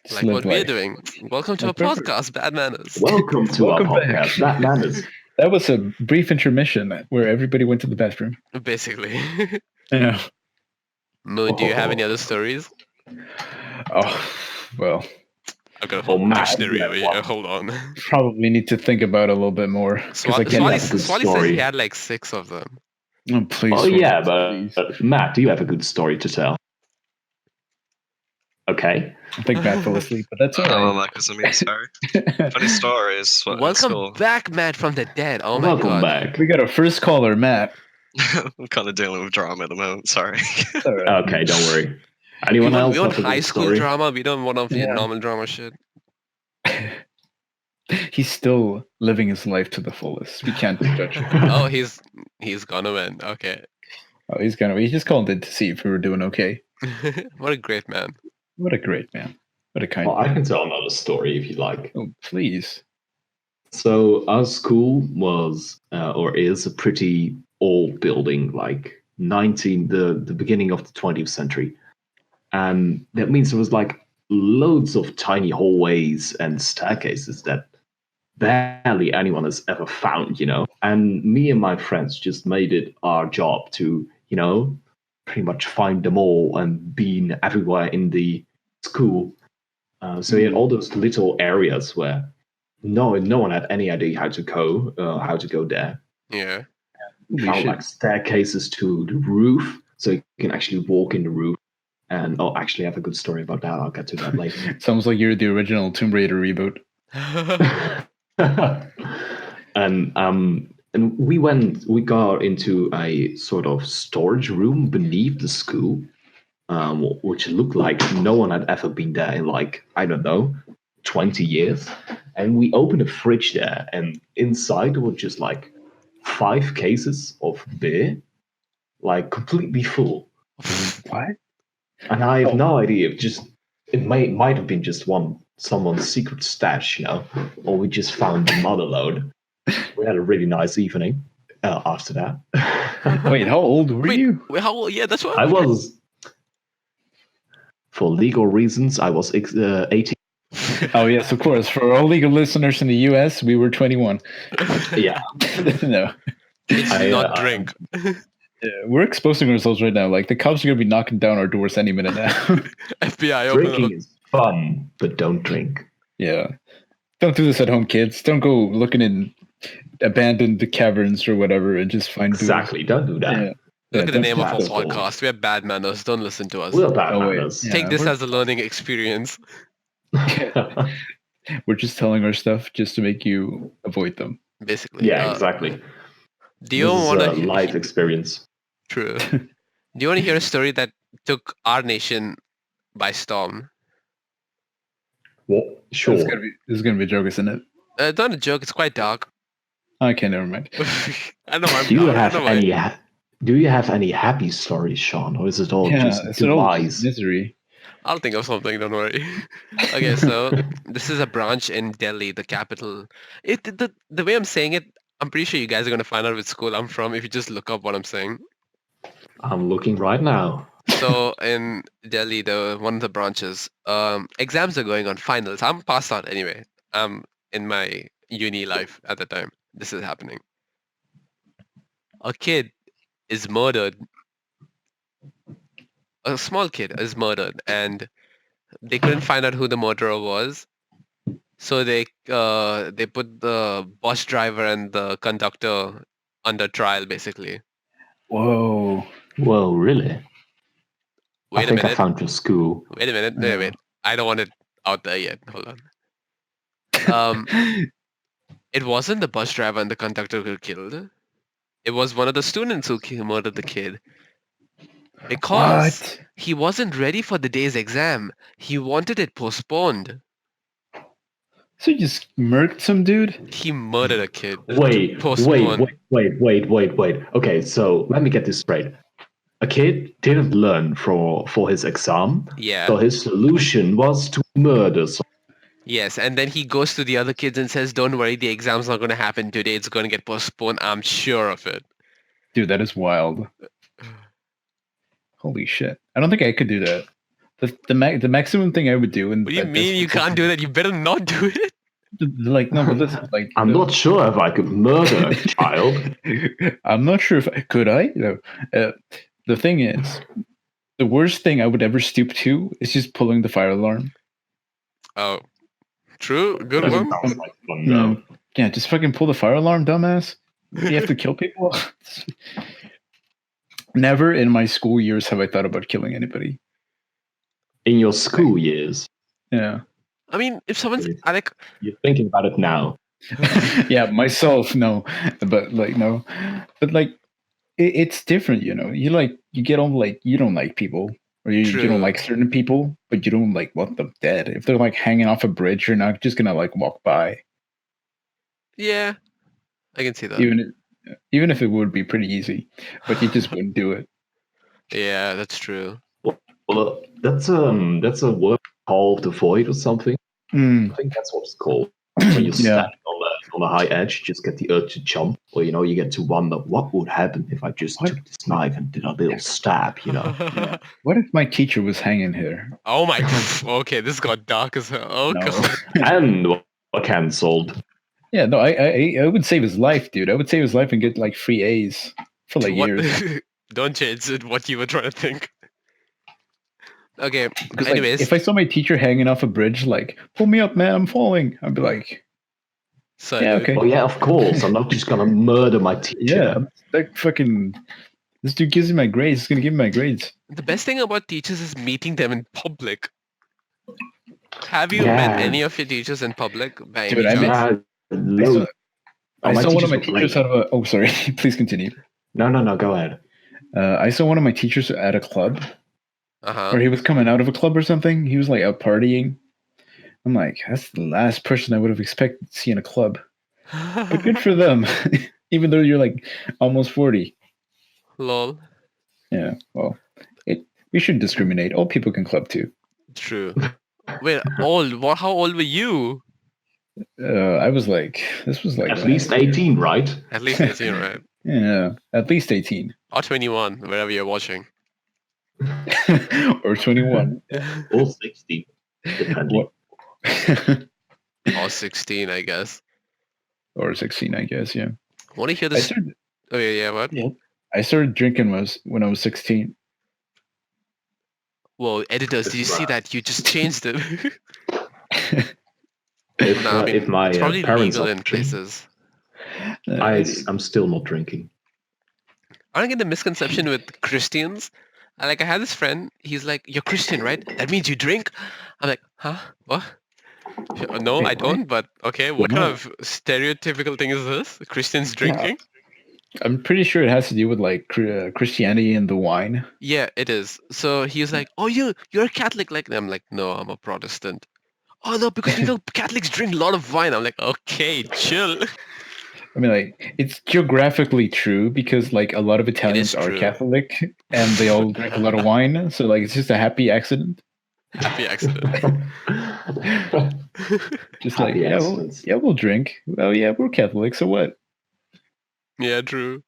Just Like live what we're life. doing. Welcome to Like our perfect. podcast, Bad Manners. Welcome to Welcome our back. podcast. That manners. That was a brief intermission where everybody went to the bathroom. Basically. Yeah. Moon, do you have any other stories? Oh, well, I've got a whole Matt, dictionary yeah, over here. Hold on. probably need to think about it a little bit more. 'Cause I can't- have a good Swally says story. he had like 6 of them. Oh, please. Oh yeah, please. but Matt, do you have a good story to tell? Okay. I think Matt fell asleep, but that's all Oh, right. Marcus, I'm sorry. Funny stories. What, at Welcome school. back, Matt from the dead. Oh my Welcome god. back. We got our first caller, Matt. I'm kind of dealing with drama at the moment. Sorry. It's all right. Okay, don't worry. We Anyone want, else we want have a high good school story? drama. We don't want Yeah. normal drama shit. He's still living his life to the fullest. We can't judge him. Oh, he's gonna win. Okay. Oh, he just called in to see if we were doing okay. What a great man. What a great man. What a kind Well, I man. can tell another story if you like. Oh, please. So our school was or is a pretty old building, like the beginning of the 20th century, and that means there was like loads of tiny hallways and staircases that barely anyone has ever found, And me and my friends just made it our job to, pretty much find them all and being everywhere in the school. So we had all those little areas where no one had any idea how to go there. Yeah. We found like staircases to the roof, so you can actually walk in the roof. And actually, I have a good story about that. I'll get to that later. Sounds like you're the original Tomb Raider reboot. And we got into a sort of storage room beneath the school, which looked like no one had ever been there in, like, I don't know, 20 years. And we opened a fridge there, and inside were just like 5 cases of beer, like completely full. What? And I have no idea. It might have been just someone's secret stash, or we just found the mother load. We had a really nice evening after that. Wait, how old were you? Wait, how old? Yeah, that's what I was, for legal reasons, I was 18. Oh yes, of course. For all legal listeners in the U.S., we were 21. Yeah. No, it's not drink. we're exposing ourselves right now. Like the cops are gonna be knocking down our doors any minute now. FBI, open up. Drinking is fun, but don't drink. Yeah, don't do this at home, kids. Don't go looking in abandoned caverns or whatever and just find booze. Exactly. Don't do that. Yeah. Look at the name of our that's cool. podcast. We have bad manners. Don't listen to us. We're bad Oh, wait. manners. Yeah, Take this we're- as a learning experience. We're just telling our stuff just to make you avoid them. Basically. Yeah, exactly. Do you This is want a to life experience. True. Do you want to hear a story that took our nation by storm? Well, sure. This is gonna be a joke, isn't it? It's not a joke. It's quite dark. Okay, never mind. I know. I'm Do you dark. have I know I- any? Do you have any happy stories, Sean, or is it all just it's all demise? misery. I'll think of something. Don't worry. Okay, so this is a branch in Delhi, the capital. The way I'm saying it, I'm pretty sure you guys are gonna find out which school I'm from if you just look up what I'm saying. I'm looking right now. So in Delhi, one of the branches, exams are going on, finals. I'm passed out anyway. I'm in my uni life at the time. This is happening. A kid is murdered. A small kid is murdered, and they couldn't find out who the murderer was. So they put the bus driver and the conductor under trial, basically. Whoa. Whoa, really? I Wait a think I minute. found your school. Wait a minute. Yeah. Wait. I don't want it out there yet. Hold on. It wasn't the bus driver and the conductor who killed. It was one of the students who murdered the kid. Because What? he wasn't ready for the day's exam. He wanted it postponed. So you just murked some dude? He murdered a kid. Wait. Postpone. Okay, so let me get this straight. A kid didn't learn for his exam, Yeah. so his solution was to murder someone. Yes, and then he goes to the other kids and says, "Don't worry, the exam's not going to happen today. It's going to get postponed. I'm sure of it." Dude, that is wild. Holy shit. I don't think I could do that. The maximum thing I would do in What do you mean you can't do that? You better not do it. Like no, but listen, like I'm not sure if I could murder a child. I'm not sure if I could. No. The thing is, the worst thing I would ever stoop to is just pulling the fire alarm. Oh, true. Good Doesn't one. sound like fun, though. Yeah, just fucking pull the fire alarm, dumbass. You have to kill people. Never in my school years have I thought about killing anybody. In your school years, Yeah. I mean, if someone's Really? like, you're thinking about it now. Yeah, myself, no. But like no. But like it's different, you know. You get on like you don't like people. Or you True. don't like certain people, but you don't like want them dead. If they're like hanging off a bridge, you're not just gonna like walk by. yeah, I can see that. Even if it would be pretty easy, but you just wouldn't do it. Yeah, that's true. Well, that's a word called the void or something. Mm, I think that's what it's called. When you're Yeah. standing on the high edge, you just get the urge to jump, or you get to wonder what would happen if I just What? took this knife and did a little stab. What if my teacher was hanging here? Oh my. Okay, this got dark as hell. Oh No. god. And we're cancelled. Yeah, no, I would save his life, dude. I would save his life and get like free A's for like What? years. Don't change it. What you were trying to think. Okay. Because like, Anyways, if I saw my teacher hanging off a bridge, like, pull me up, man, I'm falling. I'd be like, so yeah, dude, okay, Oh yeah, of course. I'm not just gonna murder my teacher. yeah. Like fucking, this dude gives me my grades. He's gonna give me my grades. the best thing about teachers is meeting them in public. Have you Yeah. met any of your teachers in public by Dude, any I chance? I Yeah, saw, loads. Oh, I my saw one of teachers my were teachers great. out of a. Oh, sorry. Please continue. No, go ahead. I saw one of my teachers at a club, Uh-huh. or he was coming out of a club or something. He was like out partying. I'm like, that's the last person I would have expected to see in a club. But good for them, even though you're like almost 40. Lol. Yeah, well, we shouldn't discriminate. Old people can club too. True. Wait, old? What? How old were you? I was like, this was like At least 18, right? At least 18, right? Yeah, at least 18 Or 21, wherever you're watching. or 21. Or 16, depending. Or 16, I guess. Or 16, I guess. Yeah. Want to hear I this? started, Oh yeah, what? I started drinking when I was 16. Whoa, editors, did you see that? You just changed it. If, Nah, I mean, if my it's probably parents legal are in watching, places. I'm still not drinking. I don't get the misconception with Christians. I had this friend. He's like, "You're Christian, right? That means you drink." I'm like, "Huh? What? No, Wait, I what? don't. But okay, what No. kind of stereotypical thing is this? Christians drinking?" I'm pretty sure it has to do with like Christianity and the wine. Yeah, it is. So he was like, "Oh, you're a Catholic?" Like, I'm like, "No, I'm a Protestant." Oh no, because Catholics drink a lot of wine. I'm like, "Okay, chill." I mean, like, it's geographically true because like a lot of Italians are true. Catholic and they all drink a lot of wine. So like, it's just a happy accident. Happy accident. Just Happy like, yeah, accidents. we'll drink. Well, yeah, we're Catholic, so what? Yeah, true.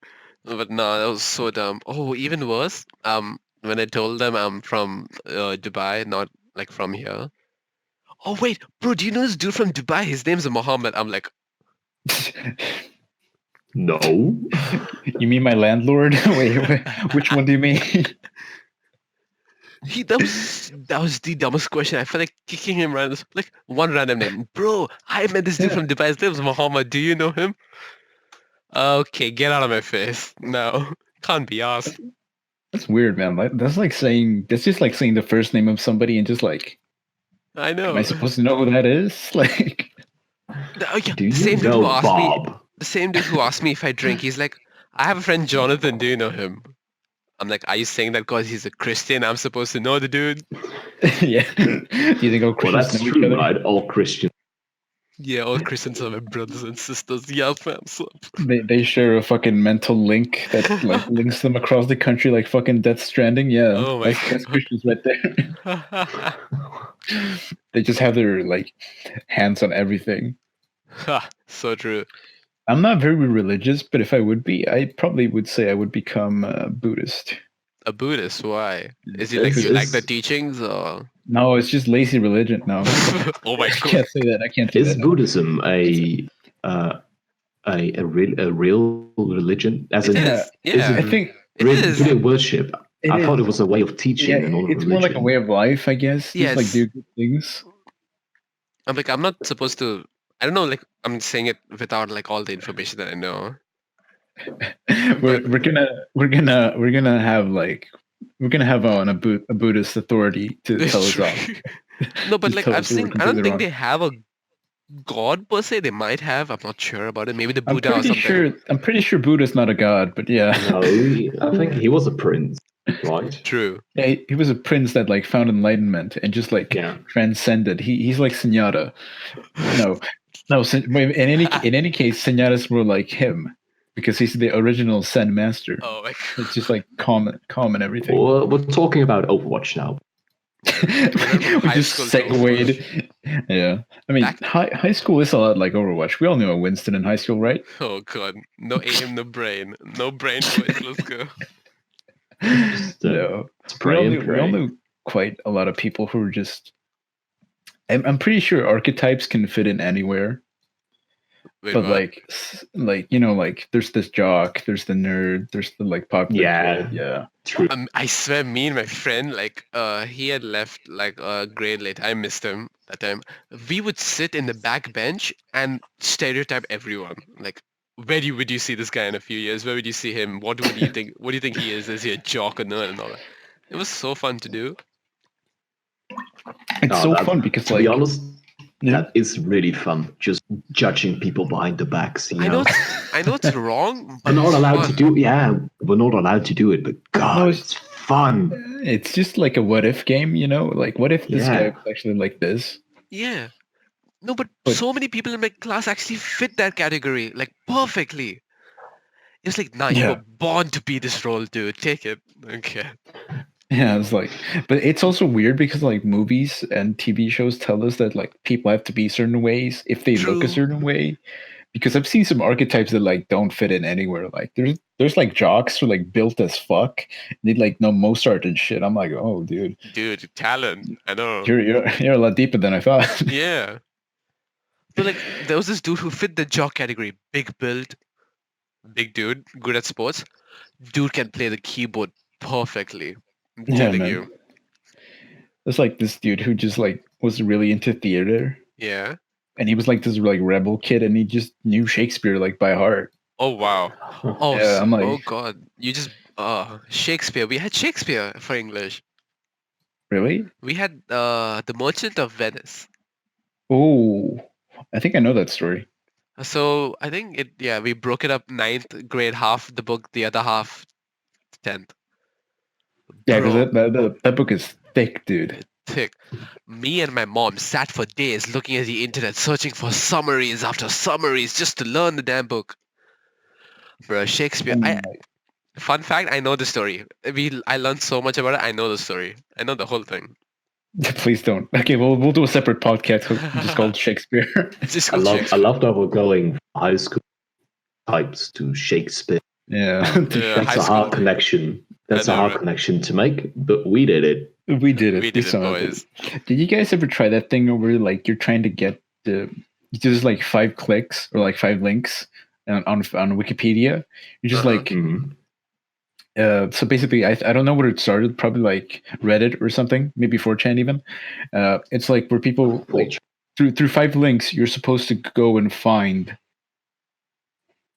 But no, that was so dumb. Oh, even worse. When I told them I'm from Dubai, not like from here. Oh wait, bro, do you know this dude from Dubai? His name's Mohammed. I'm like, No. You mean my landlord? wait, which one do you mean? that was the dumbest question. I felt like kicking him around. Like one random name, bro. I met this dude from Dubai. His name's Mohammed. Do you know him? Okay, get out of my face. No, can't be asked. That's weird, man. That's just like saying the first name of somebody and just like, I know. am I supposed to know who that is? Like, Oh, yeah, Do the you same dude know who asked me. Bob? The same dude who asked me if I drink. He's like, I have a friend Jonathan. Do you know him? I'm like, are you saying that because he's a Christian? I'm supposed to know the dude? yeah. Do you think all Well, Christians that's know each true, other? right? All Christians. Yeah, all Christians are my brothers and sisters. Yeah, fam. So. They share a fucking mental link that like links them across the country like fucking Death Stranding. Yeah, Oh my that's God. Christians right there. They just have their like hands on everything. So true. I'm not very religious, but if I would be, I probably would say I would become a Buddhist. A Buddhist? Why? Is it like It's- you like the it's- teachings or? No, it's just lazy religion. No, Oh my I God. can't say that. I can't say Is that. Buddhism a real religion? As It in, is. is Yeah. I it think It really, is. do they worship? I thought it was a way of teaching yeah, and not a it's religion. more like a way of life, I guess. Yes. Just like do good things. I'm like, I'm not supposed to. I don't know. Like, I'm saying it without like all the information that I know. we're gonna have on a Buddhist authority to It's tell us true. off. No, but Just like tell I've us we're seen. I don't completely think wrong. they have a god per se. They might have. I'm not sure about it. Maybe the I'm Buddha or pretty something. sure Buddha's not a god, but yeah. No, I think he was a prince, right? True. Yeah, he was a prince that like found enlightenment and just like Yeah. transcended. He's like Senyata. No, in any case, Senyatas were like him because he's the original Zen master. Oh my It's just like calm and everything. Well, we're talking about Overwatch now. we High just school segued. Yeah, I mean, Back- high school is a lot like Overwatch. We all knew a Winston in high school, right? Oh god. No aim, no brain. No brain, boys. Let's go. Just, No, spray and we pray. all knew quite a lot of people who were just. I'm pretty sure archetypes can fit in anywhere. Wait, but what? like you know, like there's this jock, there's the nerd, there's the like popular Yeah. kid. Yeah. True. I swear, me and my friend, like, he had left like a grade late. I missed him that time. We would sit in the back bench and stereotype everyone. Like, would you see this guy in a few years? Where would you see him? What would you think? What do you think he is? Is he a jock or nerd and all that? It was so fun to do. It's No, so that- fun because To like be honest, yeah. that is really fun. Just judging people behind the backs. You I know, know, I know it's wrong. we're not it's allowed to fun. do. Yeah, we're not allowed to do it. But God, No, it's- it's fun. it's just like a what if game, you know? Like what if this guy Yeah. was actually like this? Yeah. No, but But- so many people in my class actually fit that category, like perfectly. It's like, nah, you Yeah. were born to be this role, dude. Take it. Okay. Yeah, it's like, but it's also weird because like movies and TV shows tell us that like people have to be certain ways if they look a True. certain way. Because I've seen some archetypes that like don't fit in anywhere. Like there's like jocks who are like built as fuck. They like know Mozart and shit. I'm like, oh dude, Dude, talent. I know. you're a lot deeper than I thought. Yeah. But like, there was this dude who fit the jock category. Big build, big dude, good at sports. Dude can play the keyboard perfectly. I'm Yeah, telling man. you. There's like this dude who just like was really into theater. Yeah. And he was like this like rebel kid and he just knew Shakespeare like by heart. Oh wow. Oh, Yeah, I'm like- oh god. You just Shakespeare. We had Shakespeare for English. Really? We had The Merchant of Venice. Oh, I think I know that story. So I think we broke it up 9th grade, half the book, the other half 10th. Yeah, because Bro, that book is thick, dude. thick. Me and my mom sat for days looking at the internet, searching for summaries after summaries just to learn the damn book. Bro, Shakespeare. Fun fact, I know the story. I learned so much about it. I know the story. I know the whole thing. Please don't. Okay, we'll do a separate podcast just called Shakespeare. It's just I called love. I Shakespeare. love that we're going high school types to Shakespeare. Yeah, Yeah, That's high a school hard thing. connection. That's I a know, hard right? connection to make, but we did it. we did it. We did it, somehow boys. Did you guys ever try that thing where like you're trying to get the just like 5 clicks or like 5 links on Wikipedia? You're just Uh-huh. like Mhm. so basically, I don't know where it started. Probably like Reddit or something, maybe 4chan even. It's like where people like through 5 links, you're supposed to go and find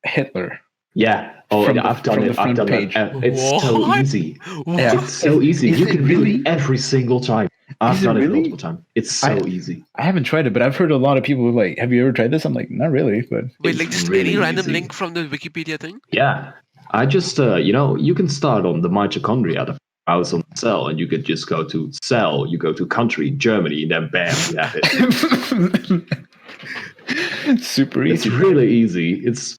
Hitler. Yeah. Oh, From yeah, the- I've done from the it. I've front done page. it. It's so What? easy. Yeah. It's so easy. Is You it can do really? it every single time. I've Is it done it really? multiple times. It's so easy. I haven't tried it, but I've heard a lot of people who like, "Have you ever tried this?" I'm like, "Not really," but Wait, It's like just really any random easy. link from the Wikipedia thing? Yeah. I just, you can start on the mitochondria, the browse on cell, and you could just go to cell, you go to country, Germany, and then bam, you have it. it's super It's easy. really easy. It's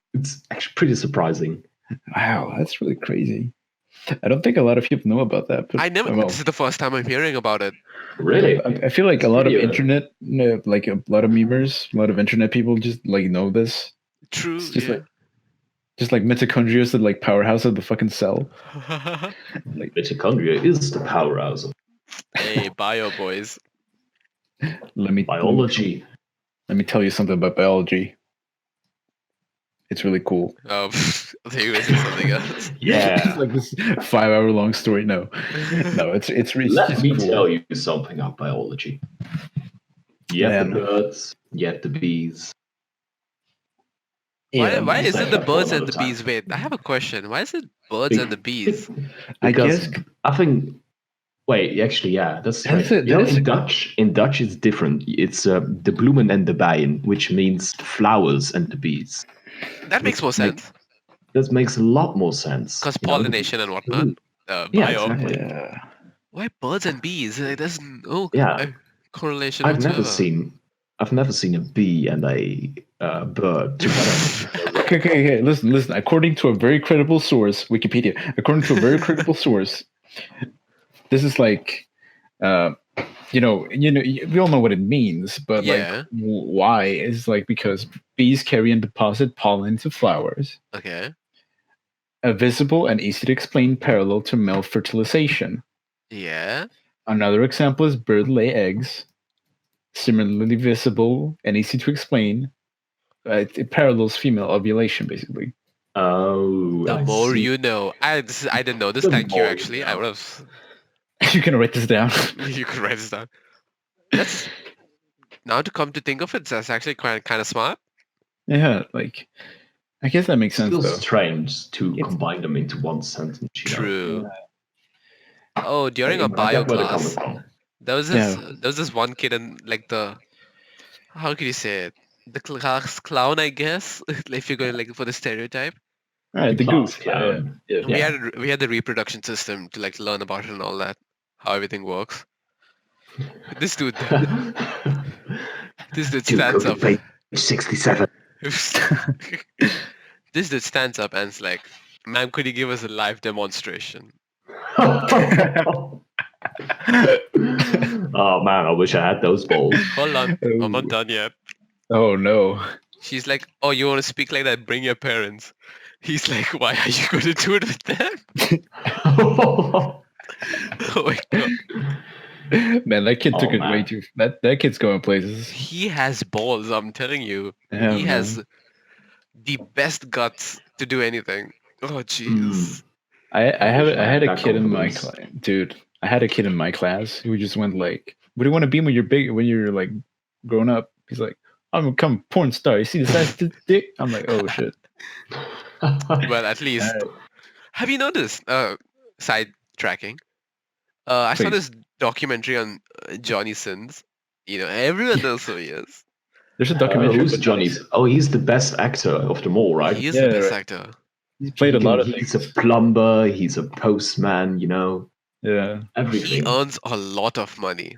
actually pretty surprising. Wow, that's really crazy. I don't think a lot of people know about that. But, I never. well, This is the first time I'm hearing about it. Really? I feel like a lot of Yeah. internet, like a lot of memers, a lot of internet people just like know this. True. It's just Yeah. like just like mitochondria is the like powerhouse of the fucking cell. Like Mitochondria is the powerhouse of Hey, bio boys. let me biology. Let me tell you something about biology. It's really cool. I think you were saying something else. Yeah. It's like this 5-hour long story. No, it's really Let just me cool. tell you something about biology. You have the Man. birds, you have the bees. Why is say it the that for birds and another the time. bees? Wait, I have a question. Why is it birds and the bees? I Because guess I think. Wait, actually, yeah, that's That right. is it, You know, that is in Dutch, it's different. It's the bloemen and the bijen, which means flowers and the bees. That makes more Like, sense. That makes a lot more sense. Because you know? pollination and whatnot. Yeah, Bio. exactly. Yeah. Why birds and bees? There's no Yeah. correlation I've whatsoever. never seen a bee and a bird together. Okay. Listen. According to a very credible source, Wikipedia. According to a very credible source, this is like, we all know what it means, but Yeah. like, why is like because bees carry and deposit pollen to flowers. Okay. A visible and easy to explain parallel to male fertilization. Yeah. Another example is bird lay eggs. Similarly visible and easy to explain. it parallels female ovulation, basically. Oh, The I more see. you know. I didn't know this. The Thank you. more you Actually, I know. would have. You're gonna write this down. You could write this down. That's now to come to think of it, that's actually kind of smart. Yeah, like I guess that makes sense Still though. strange to It's- combine them into one sentence. True. Oh, during a But I bio get where they're coming class, from. there was Yeah. this one kid in like the how could you say it? The class clown, I guess. If you're going like for the stereotype. All right, the class goof. clown. Yeah. We had the reproduction system to like learn about it and all that, how everything works. This dude stands up. Page 67. This dude stands up and is like, "Ma'am, could you give us a live demonstration?" Oh man, I wish I had those balls. Hold on, I'm Oh. not done yet. Oh no. She's like, "Oh, you want to speak like that? Bring your parents." He's like, "Why are you going to do it with them?" Oh my god. Man, that kid took Oh, it way man. too. That kid's going places. He has balls, I'm telling you. Yeah, He man. has the best guts to do anything. Oh jeez. I wish I had had a that kid in my confidence. class, dude. I had a kid in my class who just went like, "What do you want to be when you're big? When you're like grown up?" He's like, "I'm gonna become a porn star. You see the size of this dick?" I'm like, "Oh shit." Well, at least. Have you noticed? Sidetracking. I saw Please. this documentary on Johnny Sins. You know, everyone knows who he is. There's a documentary. Who's but Johnny's? Oh, he's the best actor of them all, right? He is Yeah, the best right. actor. He's played a lot of He's things. a plumber. He's a postman. Yeah, He Everything. earns a lot of money.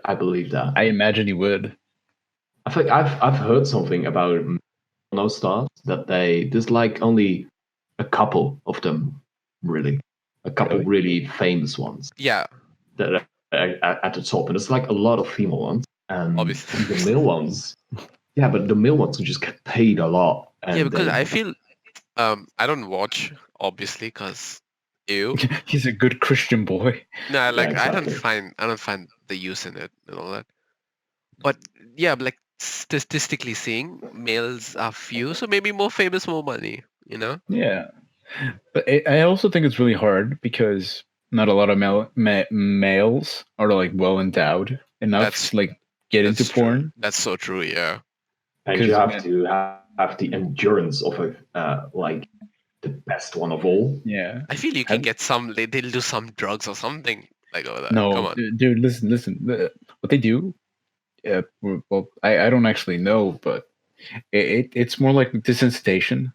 I believe that. I imagine he would. I think I've heard something about no stars that there's like only a couple of them, really, a couple really famous ones Yeah, that are at the top, and there's like a lot of female ones, and obviously. the male ones. Yeah, but the male ones just get paid a lot. And Yeah, because they- I feel I don't watch obviously because ew. He's a good Christian boy. No, like exactly. I don't find the use in it and all that. But yeah, like statistically seeing, males are few, so maybe more famous, more money. You know? Yeah, but I also think it's really hard because not a lot of males are like well endowed enough That's- to like get into That's true. porn. That's so true. Yeah. And you 'Cause- have to have the endurance of like the best one of all. Yeah. I feel you can Have- get some. They'll do some drugs or something like over that. No, Come on. dude, listen. What they do, well, I don't actually know, but it's more like desensitization.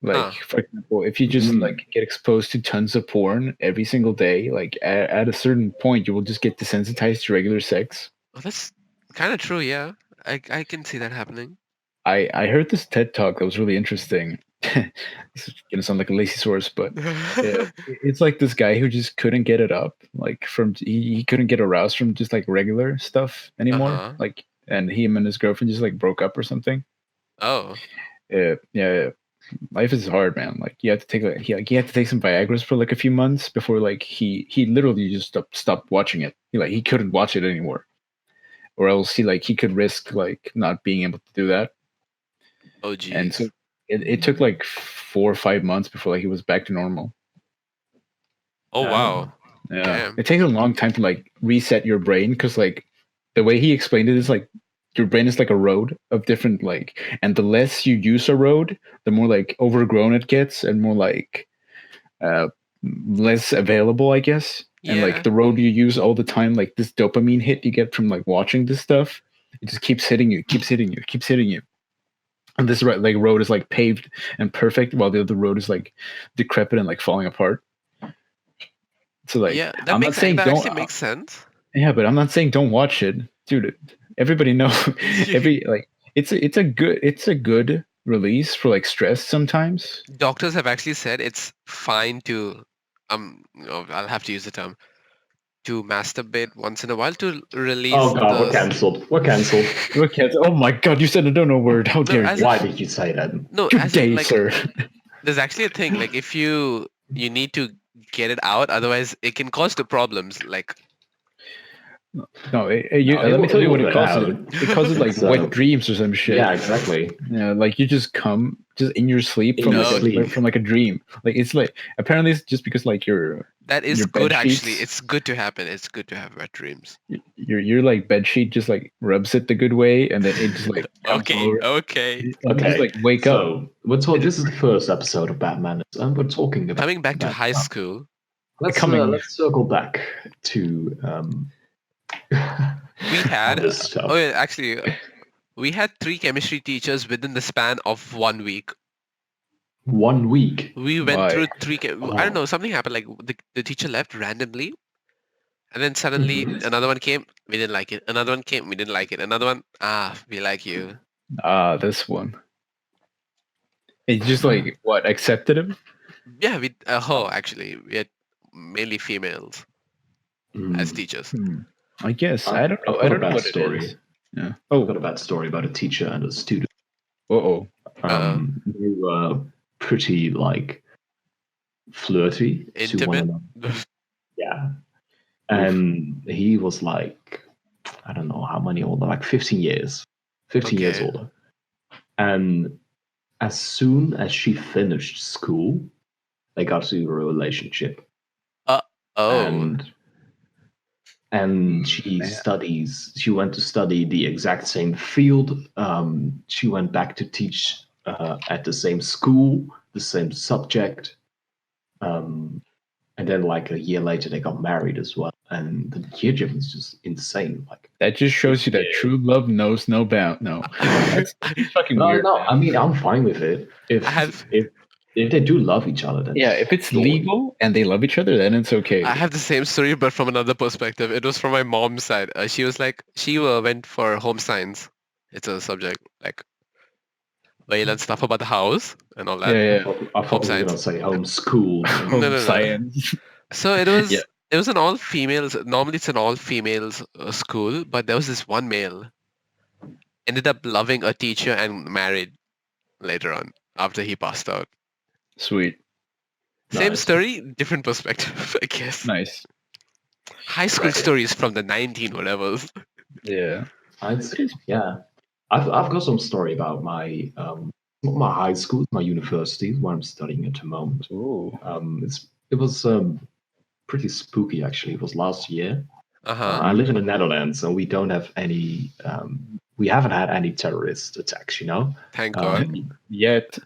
Like, Huh. for example, if you just like get exposed to tons of porn every single day, like at a certain point, you will just get desensitized to regular sex. Oh, that's kind of true. Yeah, I can see that happening. I heard this TED talk that was really interesting. This is gonna sound like a lazy source, but it's like this guy who just couldn't get it up, like he couldn't get aroused from just like regular stuff anymore. Uh-huh. Like, and him and his girlfriend just like broke up or something. Oh, Yeah. Life is hard, man. Like you have to take he had to take some Viagra's for like a few months before like he literally just stopped watching it. He couldn't watch it anymore, or else he could risk like not being able to do that. oh, geez. And so it took like 4 or 5 months before like he was back to normal. Oh wow. Yeah, Damn. it takes a long time to like reset your brain because like the way he explained it is like your brain is like a road of different like, and the less you use a road, the more like overgrown it gets and more like less available, I guess. And Yeah. like the road you use all the time, like this dopamine hit you get from like watching this stuff, it just keeps hitting you. And this road is like paved and perfect, while the other road is like decrepit and like falling apart. So like, Yeah, I'm not saying that don't. actually makes sense. Yeah, but I'm not saying don't watch it, dude. Everybody know it's a good release for like stress sometimes. Doctors have actually said it's fine to I'll have to use the term to masturbate once in a while to release. Oh god, we're cancelled. We're cancelled. Look at, oh my god, you said a no word. How dare you? as- Why did you say that? No, Good as in, day, like, sir. there's actually a thing like if you need to get it out, otherwise it can cause the problems. Like No, No, let me tell you what it will causes. out. It causes like So- wet dreams or some shit. Yeah, exactly. Yeah, like you just come just in your sleep In from your like sleep. from like a dream. Like it's like apparently it's just because like That is your good, bed actually. sheets- It's good to happen. It's good to have wet dreams. your like bed sheet just like rubs it the good way, and then it just like comes Okay, over. okay. You Okay. just like wake up. So we're talking. This is the first episode of Batman, and we're talking about Coming back to Batman. high school, Let's circle back to we had. this stuff. Oh, yeah, actually, we had 3 chemistry teachers within the span of 1 week. 1 week. We went Why? through 3. I Oh. don't know. Something happened. Like the teacher left randomly, and then suddenly another one came. We didn't like it. Another one came. We didn't like it. Another one. We like you. This one. It's just like what accepted him. Yeah, we. Actually, we had mainly females as teachers. I guess I- I don't know. I've got I a don't know bad what story. it is. Yeah. I've got a bad story about a teacher and a student. Oh. They were pretty like flirty to one Intimate. another. Yeah. And he was like, I don't know how many older, like 15 years. 15 years Okay. older. And as soon as she finished school, they got into a relationship. Oh, And she she went to study the exact same field. She went back to teach at the same school, the same subject. And then like a year later, they got married as well. And the year gym is just insane. Like, That just shows you that true love knows no bound. No, that's fucking no, weird. no. man. I mean, I'm fine with it if I have- if they do love each other. Then Yeah, if it's sure. legal and they love each other, then it's okay. I have the same story, but from another perspective. It was from my mom's side. She was like, she went for home science. It's a subject like where you learn stuff about the house and all that. Yeah. I thought we were gonna say homeschool. No, no, no. Science. So it was Yeah. it was an all females. Normally it's an all females school, but there was this one male ended up loving a teacher and married later on after he passed out. Sweet. Same Nice. story, different perspective, I guess. Nice. High school stories from the 19 whatever. Yeah. Yeah, I've got some story about my not my high school, my university, where I'm studying at the moment. Ooh. It was pretty spooky actually. It was last year. Uh-huh. I live in the Netherlands, and we don't have any. We haven't had any terrorist attacks, you know. Thank God. Yet.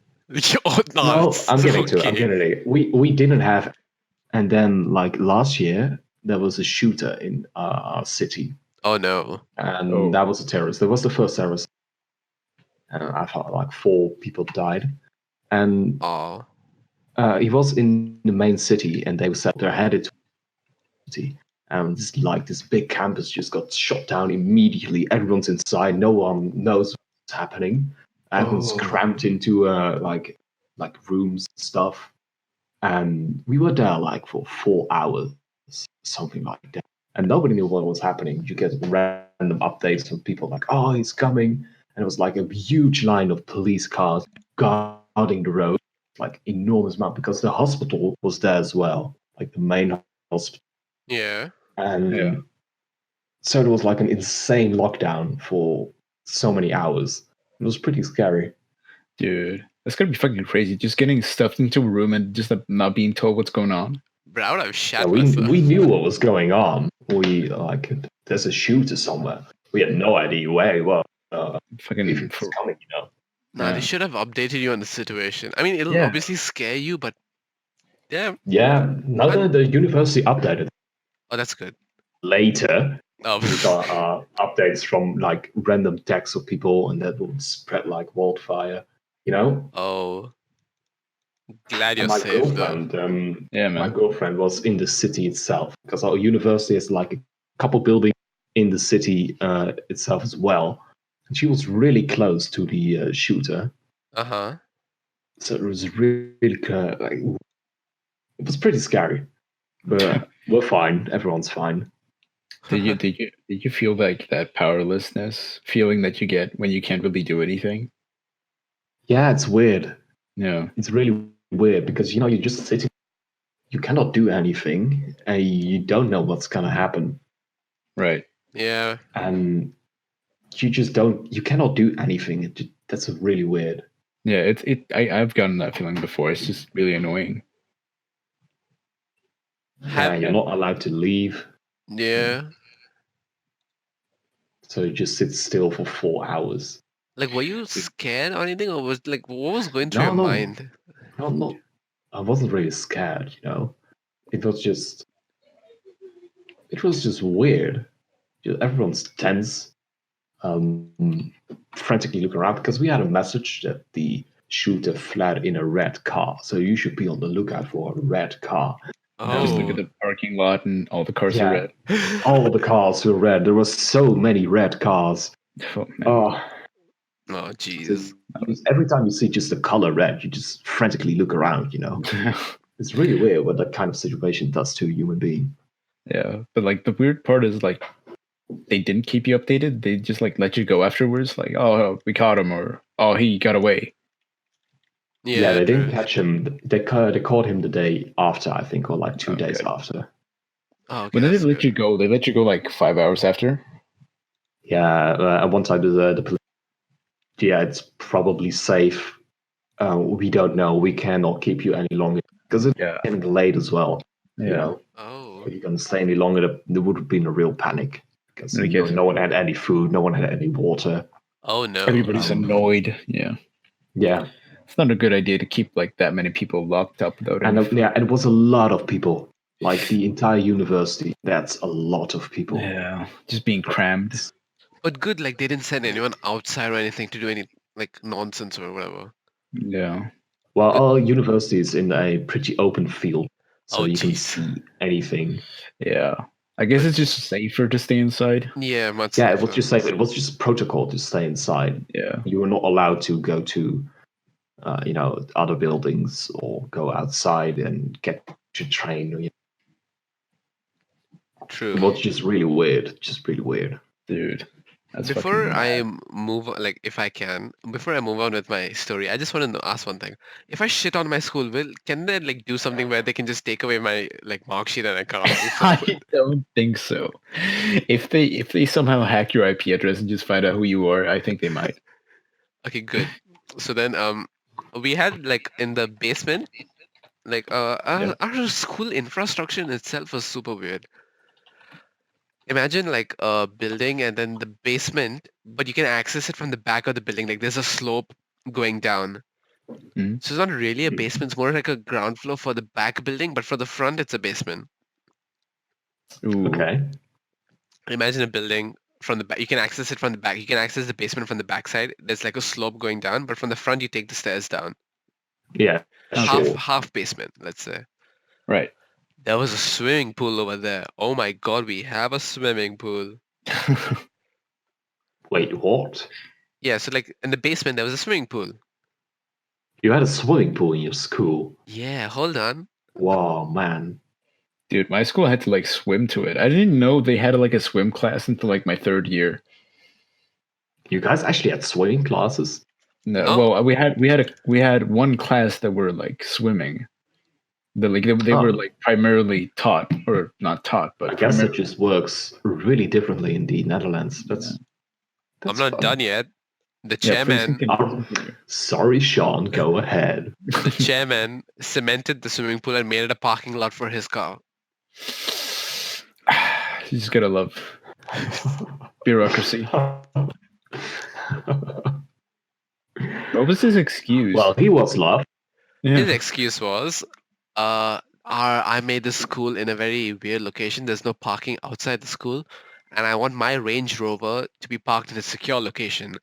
Oh, no, No, it's I'm getting to it. I'm okay. getting to it. We didn't have, and then like last year there was a shooter in our city, Oh no. and Oh. that was a terrorist. That was the first terrorist, and I thought like 4 people died, and Oh. he was in the main city, and they said they're headed to the city. And it's like this big campus just got shot down immediately. Everyone's inside. No one knows what's happening. Everyone's Oh. cramped into like rooms and stuff. And we were there like for 4 hours, something like that. And nobody knew what was happening. You get random updates from people like, "Oh, he's coming," and it was like a huge line of police cars guarding the road, like enormous amount, because the hospital was there as well, like the main hospital. Yeah. And Yeah. so it was like an insane lockdown for so many hours. It was pretty scary. Dude. That's gonna be fucking crazy. Just getting stuffed into a room and just not being told what's going on. Bro, I would have Yeah, shat we myself. knew what was going on. We like there's a shooter somewhere. We had no idea where he was. Fucking If it's coming, you know. Nah, Yeah. they should have updated you on the situation. I mean, it'll Yeah. obviously scare you, but yeah. Yeah, now that the university updated Oh, that's good. later, Oh, we got updates from like random texts of people, and that would spread like wildfire. You know. oh. Glad you're And my safe though. girlfriend, Yeah, my man. girlfriend was in the city itself, because our university is like a couple buildings in the city itself as well. And she was really close to the shooter, Uh-huh. so it was really like it was pretty scary. But we're fine. Everyone's fine. Did you feel like that powerlessness feeling that you get when you can't really do anything? Yeah, it's weird. No. It's really weird because you're just sitting. You cannot do anything, and you don't know what's gonna happen. Right. Yeah. and you cannot do anything. That's really weird. Yeah, I've gotten that feeling before. It's just really annoying. Yeah, you're not allowed to leave, Yeah. so you just sit still for 4 hours. Like, were you scared or anything, or was like what was going through No, your no. mind? Not. I wasn't really scared, you know. It was just weird. Everyone's tense, frantically looking around because we had a message that the shooter fled in a red car, so you should be on the lookout for a red car. Just look Oh. at the parking lot and all the cars Yeah. are red. All the cars were red. There were so many red cars. Oh, man. Oh, Oh, jeez. every time you see just the color red, you just frantically look around. You know, it's really weird what that kind of situation does to a human being. Yeah, but like the weird part is like they didn't keep you updated. They just like let you go afterwards. Like, oh, we caught him, or oh, he got away. Yeah, they didn't true. catch him. They caught him the day after, I think, or like 2 days Okay. after. Oh, okay, When did they that's let good. you go? They let you go like 5 hours after. Yeah, at one time the police. Yeah, it's probably safe. We don't know. We cannot keep you any longer because it's Yeah, getting late as well. yeah. You know, Oh. if you're gonna stay any longer, there would have been a real panic because I guess. no one had any food, no one had any water. Oh no. Everybody's annoyed. Yeah, Yeah, it's not a good idea to keep like that many people locked up without and any food. yeah, and it was a lot of people. Like the entire university. That's a lot of people. Yeah, just being crammed. But good, like they didn't send anyone outside or anything to do any like nonsense or whatever. Yeah, Well, Good. our university is in a pretty open field, so Oh, you can jeez. see anything. yeah. I guess it's just safer to stay inside. Yeah, much Yeah, it was safer. just safe. It was just protocol to stay inside. Yeah, You were not allowed to go to, other buildings or go outside and get to train. It True. was just really weird. Just really weird. dude. That's Before fucking I mad. move, like if I can, before I move on with my story, I just want to ask one thing. If I shit on my school, can they like do something where they can just take away my like mark sheet and I can't move I forward? don't think so. If they somehow hack your IP address and just find out who you are, I think they might. Okay, good. So then we had like in the basement, like Yeah. our school infrastructure in itself was super weird. Imagine like a building and then the basement, but you can access it from the back of the building. Like there's a slope going down. Mhm. So it's not really a basement, it's more like a ground floor for the back building, but for the front it's a basement. Ooh. Okay. Imagine a building from the back. You can access it from the back. You can access the basement from the back side. There's like a slope going down, but from the front you take the stairs down. Yeah. Sure. Half basement, let's say. Right. There was a swimming pool over there. Oh my god, we have a swimming pool. Wait, what? Yeah, so like in the basement there was a swimming pool. You had a swimming pool in your school? Yeah, hold on. Wow, man. Dude, my school had to like swim to it. I didn't know they had like a swim class until like my 3rd year. You guys actually had swimming classes? No, No? well, we had one class that were like swimming. They were Oh. like primarily taught, or not taught, but I guess it primarily. just works really differently in the Netherlands. That's I'm not fun. done yet. The Yeah, please chairman continue. Sorry, Sean, go ahead. the chairman cemented the swimming pool and made it a parking lot for his car. You just gotta love bureaucracy. What was his excuse? Well, he was loved. His yeah. excuse was, I made the school in a very weird location. There's no parking outside the school, and I want my Range Rover to be parked in a secure location.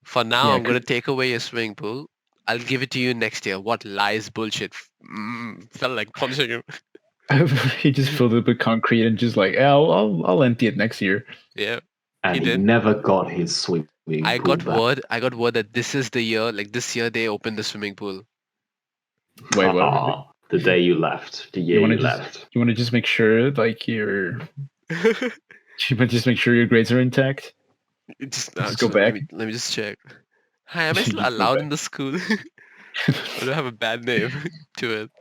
For now, Yeah, I'm going to take away your swimming pool. I'll give it to you next year. What lies, bullshit. Felt like punching him. he just filled it with concrete and just like, yeah, I'll empty it next year. Yeah. And He he did. never got his swimming I pool got back. word that this is the year, like this year they opened the swimming pool. Wait, what? Ah, the day you left, the year You want you to just left. you want to just make sure like you want to just make sure your grades are intact. Just go let back. me just check. Hi, am I Just still go allowed back. in the school? Or do I have a bad name to it?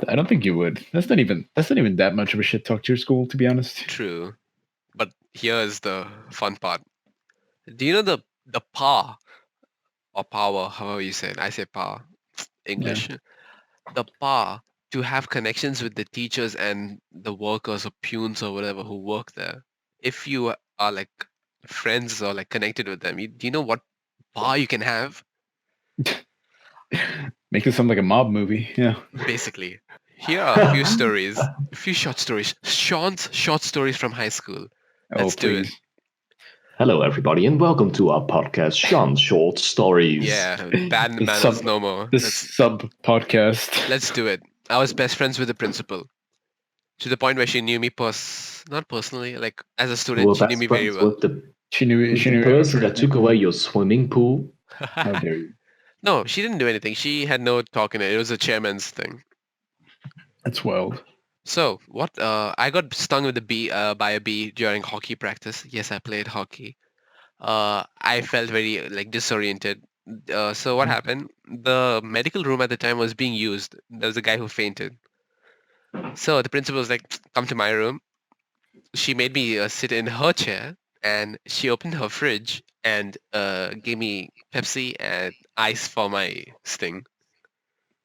I don't think you would. That's not even that much of a shit talk to your school, to be honest. True. But here's the fun part. Do you know the power or power, however you say it? I say power, English. The power to have connections with the teachers and the workers or peons or whatever who work there. If you are like friends or like connected with them, do you know what power you can have? Make it sound like a mob movie. Yeah. Basically, here are a few stories, a few short stories. Sean's short stories from high school. Let's do it. Please. Hello, everybody, and welcome to our podcast, Sean's Short Stories. Yeah, bad The manners sub- no more. This sub podcast. Let's do it. I was best friends with the principal, to the point where she knew me not personally, like as a You student, were she knew best me very friends well. with the She knew person that took away your swimming pool. How dare you? No, she didn't do anything. She had no talk in it. It was a chairman's thing. That's wild. So what? I got stung with a bee by a bee during hockey practice. Yes, I played hockey. I felt very like disoriented. So what happened? The medical room at the time was being used. There was a guy who fainted. So the principal was like, "Come to my room." She made me sit in her chair, and she opened her fridge and gave me Pepsi and ice for my sting.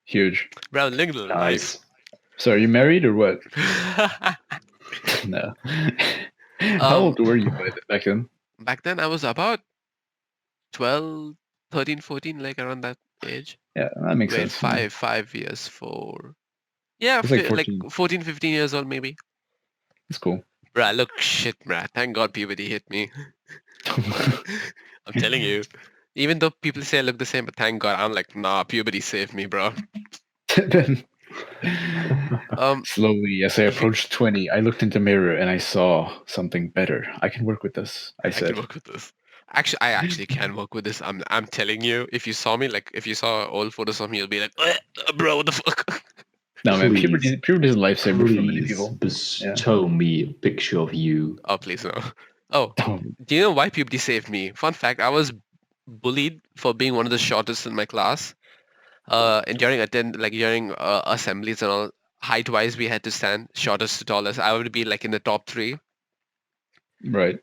Huge. Bro, look at the Nice. So are you married or what? life. No. How old were you back then? Back then, I was about 12, 13, 14, like around that age. Yeah, that makes Wait, sense. 5 years, 4. Yeah, It's like like 14. 14, 15 years old, maybe. It's cool. Bruh, look, shit, bruh. Thank God puberty hit me. I'm telling you. Even though people say I look the same, but thank God, I'm like, nah, puberty saved me, bro. Then Um, slowly, as I approached 20, I looked into the mirror and I saw something better. I can work with this, I I can said. work with this. Actually, I actually can work with this. I'm telling you. If you saw me, like, if you saw old photos of me, you'll be like, bro, what the fuck? No, man, Please. puberty is a lifesaver for many Please people. bestow me a picture of you. Oh, please no. Oh, do you know why puberty saved me? Fun fact: I was bullied for being one of the shortest in my class. And during assemblies and all, height wise, we had to stand shortest to tallest. I would be like in the top 3. Right.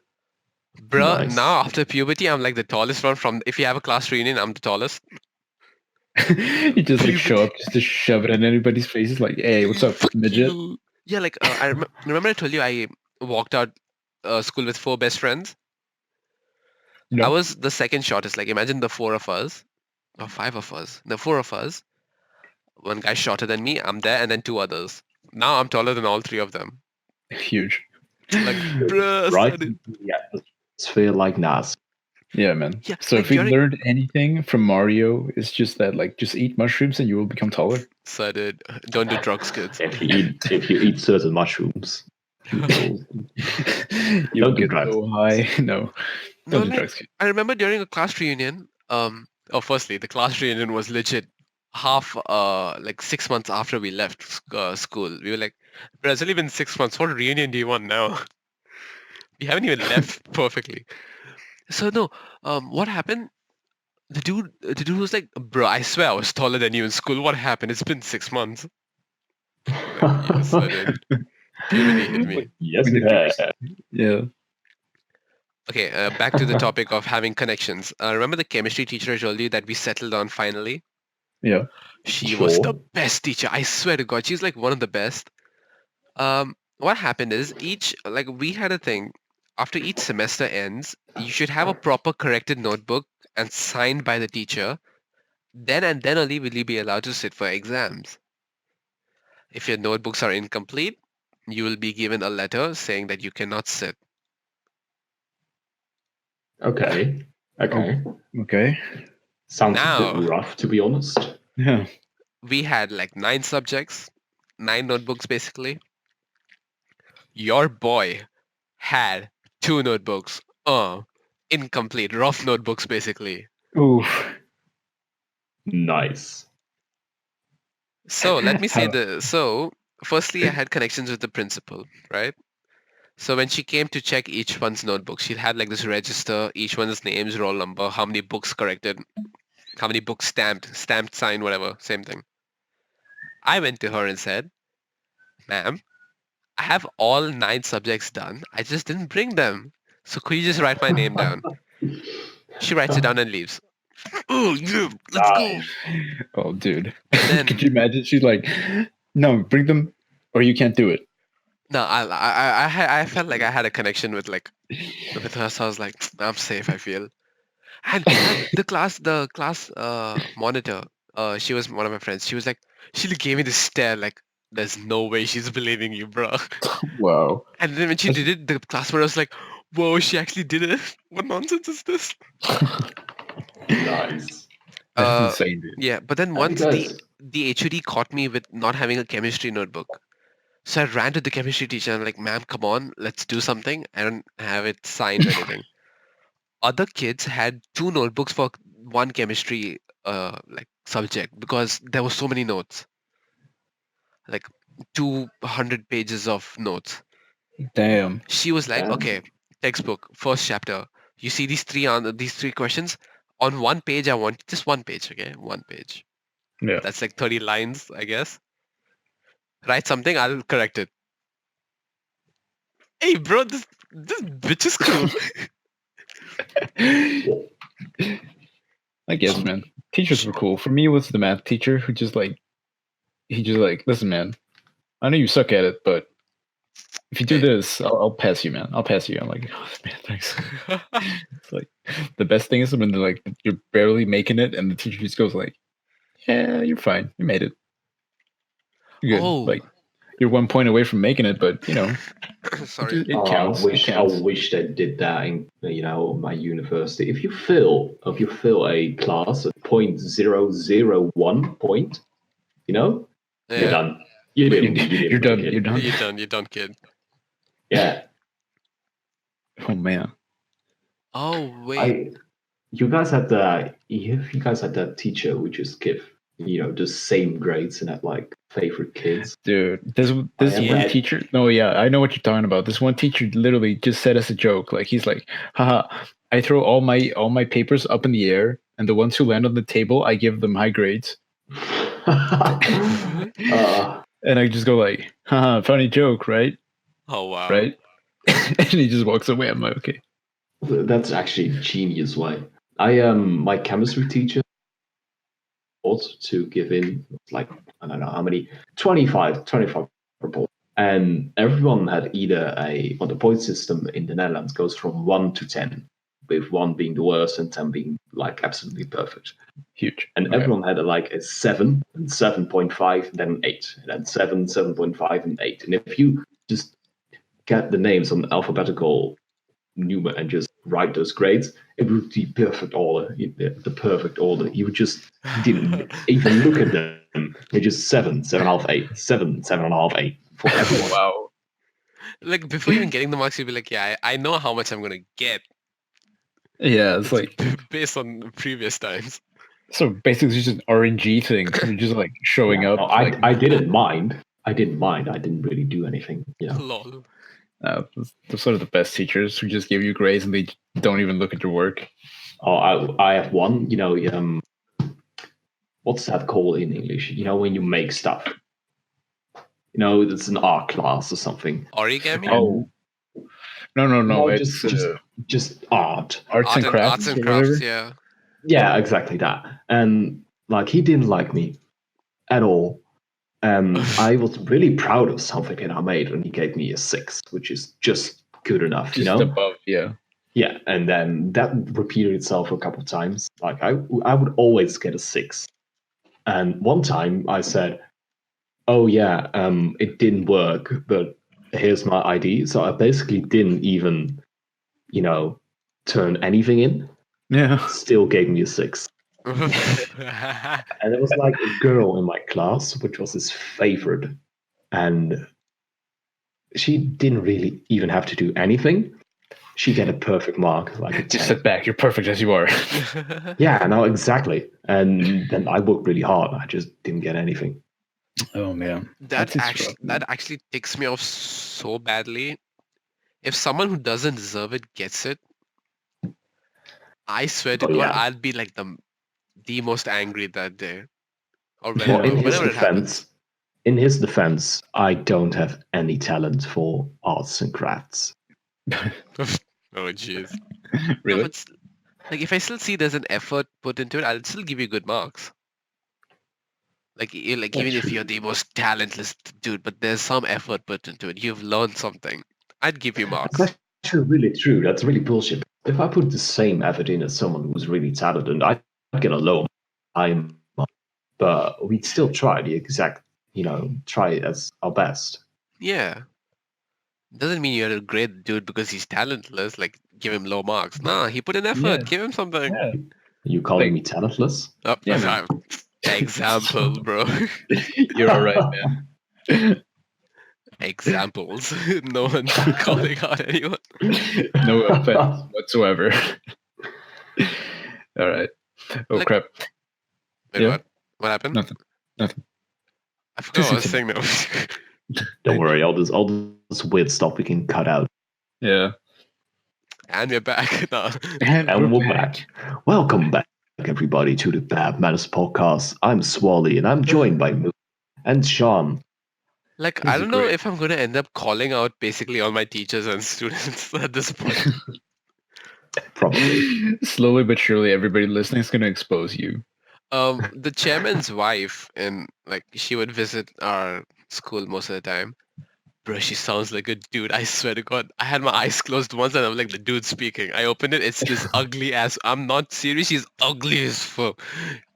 Bruh, Nice. now after puberty, I'm like the tallest one from. If you have a class reunion, I'm the tallest. You just like show up just to shove it in anybody's faces, like, hey, what's up, Fuck midget? you. Yeah, like remember I told you I walked out school with 4 best friends. No. I was the second shortest. Like imagine the 4 of us, or 5 of us, the 4 of us. One guy shorter than me. I'm there, and then 2 others. Now I'm taller than all 3 of them. Huge. Like, bruh, Right? son, Yeah. Atmosphere like NASA. Yeah, man. Yeah, So like if we during- learned anything from Mario, it's just that, like, just eat mushrooms and you will become taller. So dude, don't do drugs, kids. If you eat certain mushrooms, you will You'll Don't do get drugs. so high. No, No, don't do like, drugs. I remember during a class reunion. Firstly, the class reunion was legit. Like 6 months after we left school, we were like, "Bro, it's only been 6 months. What reunion do you want now?" We haven't even left perfectly. So no, what happened? The dude was like, "Bro, I swear I was taller than you in school. What happened? It's been 6 months." Like, yes, I did. Puberty hit me. Yes, We it did has. Yeah. Okay, back to the topic of having connections. Remember the chemistry teacher I told you that we settled on finally? Yeah. She was the Sure. best teacher. I swear to God, she's like one of the best. What happened is we had a thing. After each semester ends, you should have a proper corrected notebook and signed by the teacher. Then and then only will you be allowed to sit for exams. If your notebooks are incomplete, you will be given a letter saying that you cannot sit. Okay. Okay. Okay. Sounds a Now- bit rough, to be honest. Yeah. We had like 9 subjects, 9 notebooks basically. Your boy had 2 notebooks. Incomplete, rough notebooks basically. Oof. Nice. So let me say How- firstly I had connections with the principal, right? So when she came to check each one's notebook, she'd have like this register, each one's names, roll number, how many books corrected, how many books stamped, signed, whatever, same thing. I went to her and said, "Ma'am, I have all 9 subjects done. I just didn't bring them. So could you just write my name down? She writes it down and leaves. Oh, yeah, let's go. Oh, dude. And then Could you imagine? She's like, no, bring them, or you can't do it. no, I felt like I had a connection with her, so I was like, I'm safe. I feel. And the class monitor, she was one of my friends. She was like, she gave me this stare like, there's no way she's believing you, bro. Wow. And then when she did it, the class monitor was like, whoa, she actually did it. What nonsense is this? Nice. That's Uh, insane, dude. yeah, but then And once you guys, the HOD caught me with not having a chemistry notebook. So I ran to the chemistry teacher and like, ma'am, come on, let's do something. I don't have it signed or anything. Other kids had 2 notebooks for one chemistry subject because there were so many notes. Like 200 pages of notes. Damn. She was like, Damn. okay, textbook, first chapter. You see these 3 questions? On one page, I want just one page, okay? One page. Yeah. That's like 30 lines, I guess. Write something, I'll correct it. Hey, bro, this bitch is cool. I guess, man. Teachers were cool. For me, it was the math teacher who just like, listen, man. I know you suck at it, but if you do this, I'll pass you, man. I'll pass you. I'm like, oh, man, thanks. It's like the best thing is when they're like you're barely making it, and the teacher just goes like, "Yeah, you're fine. You made it. You're good. Oh. Like you're 1 point away from making it, but you know, Sorry. it counts. It I counts. wish they did that in my university. If you fail a class at 0.001 point, you're Yeah. done. You didn't. You're done. You're done. You're done, kid. Yeah. Oh man. Oh wait. You guys had that teacher who just give the same grades and had like favorite kids. Dude, this Yeah. one teacher. No, yeah, I know what you're talking about. This one teacher literally just said as a joke, like he's like, "Haha, I throw all my papers up in the air, and the ones who land on the table, I give them high grades." And I just go like, "Haha, funny joke, right? Oh wow. Right?" And he just walks away. I'm like, okay. That's actually a genius way. My chemistry teacher ought to give in like I don't know how many 25 reports, and everyone had either the point system in the Netherlands goes from 1 to 10, with 1 being the worst and 10 being like absolutely perfect. Huge. And Okay. everyone had a 7 and 7.5, then 8, and then 7, 7.5, and 8. And if you just get the names on alphabetical number and just write those grades, it would be perfect order, the perfect order. You would just didn't even look at them. They're just 7, 7.5, 8, 7, 7.5, 8 for everyone. Wow. Like before even getting the marks, you'd be like, yeah, I know how much I'm gonna get. Yeah, it's like based on previous times. so basically it's just an RNG thing. You're just like showing up. No, like, I didn't mind. I didn't really do anything. Lol. they're sort of the best teachers who just give you grades and they don't even look at your work. Oh, I have one. What's that called in English? When you make stuff. It's an art class or something. Origami? Oh. No. No, It's just art. arts and crafts. Arts and or crafts, whatever. yeah. Yeah, exactly that. And like he didn't like me at all. I was really proud of something that I made, and he gave me a 6, which is just good enough, Just above, yeah. Yeah, and then that repeated itself a couple of times. Like I would always get a 6, and one time I said, "Oh yeah, it didn't work, but here's my ID." So I basically didn't even, turn anything in. Yeah. Still gave me a 6. And there was like a girl in my class, which was his favorite, and she didn't really even have to do anything. She get a perfect mark, like a 10. Just sit back. You're perfect as you are. Yeah, no, exactly. And then I worked really hard. I just didn't get anything. Oh man. that That's rough. actually ticks me off so badly. If someone who doesn't deserve it gets it, I swear to Oh, God, yeah. I'll be like the most angry that day. Or Well, in his whenever it happens. defense, In his defense, I don't have any talent for arts and crafts. Oh jeez. No, Really? but like if I still see there's an effort put into it, I'll still give you good marks. Like like Yeah, even if true. you're the most talentless dude, but there's some effort put into it. You've learned something. I'd give you marks. That's actually really true. That's really bullshit. If I put the same effort in as someone who's really talented, I'd get a low. But we'd still try the exact, try it as our best. Yeah. Doesn't mean you're a great dude because he's talentless. Like give him low marks. Nah, he put in effort. Yeah. Give him something. Yeah. You calling Like- me talentless? Oh, Yeah, man. example, bro. You're all right, man. Examples. No one's calling out anyone. No offense whatsoever. All right. Oh Like- crap. Wait, Yeah. what? What happened? Nothing. I forgot what I was saying now. Don't worry, all this weird stuff we can cut out. Yeah. And we're back. No. And we're back. Welcome back, everybody, to the Bad Manners podcast. I'm Swally, and I'm joined by Moon and Sean. Like, This I is don't know great. if I'm going to end up calling out basically all my teachers and students at this point. Probably. Slowly but surely, everybody listening is going to expose you. The chairman's wife, and like, she would visit our school most of the time. Bro, she sounds like a dude. I swear to God. I had my eyes closed once and I'm like, the dude speaking. I opened it. It's this ugly ass. I'm not serious. She's ugly as fuck.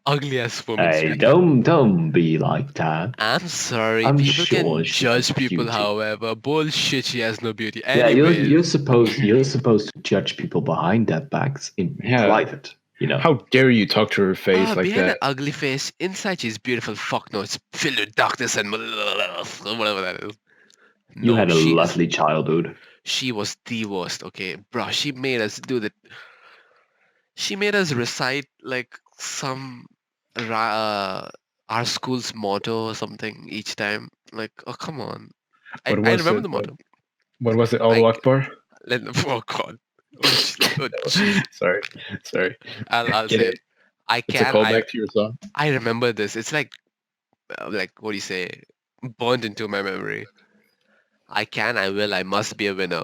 Ugly as woman. Hey, speaking. don't be like that. I'm sorry. I'm People sure can she's judge people, beauty. however. Bullshit, she has no beauty. Yeah, Anyways, you're supposed to judge people behind their backs in Yeah. private. How dare you talk to her face like behind that? an ugly face, inside she's beautiful. Fuck no, it's filled with darkness and whatever that is. You No, had a she's- lovely childhood. She was the worst. Okay, bro, she made us do that. She made us recite like some our school's motto or something each time. Like, oh come on, I What was remember it? the motto. What was it? Allahu Like- Akbar? Oh god. Oh, jeez. Sorry. I'll Get say it? it. I It's a can. callback to your song. I remember this. It's like what do you say? Burned into my memory. I can. I will. I must be a winner.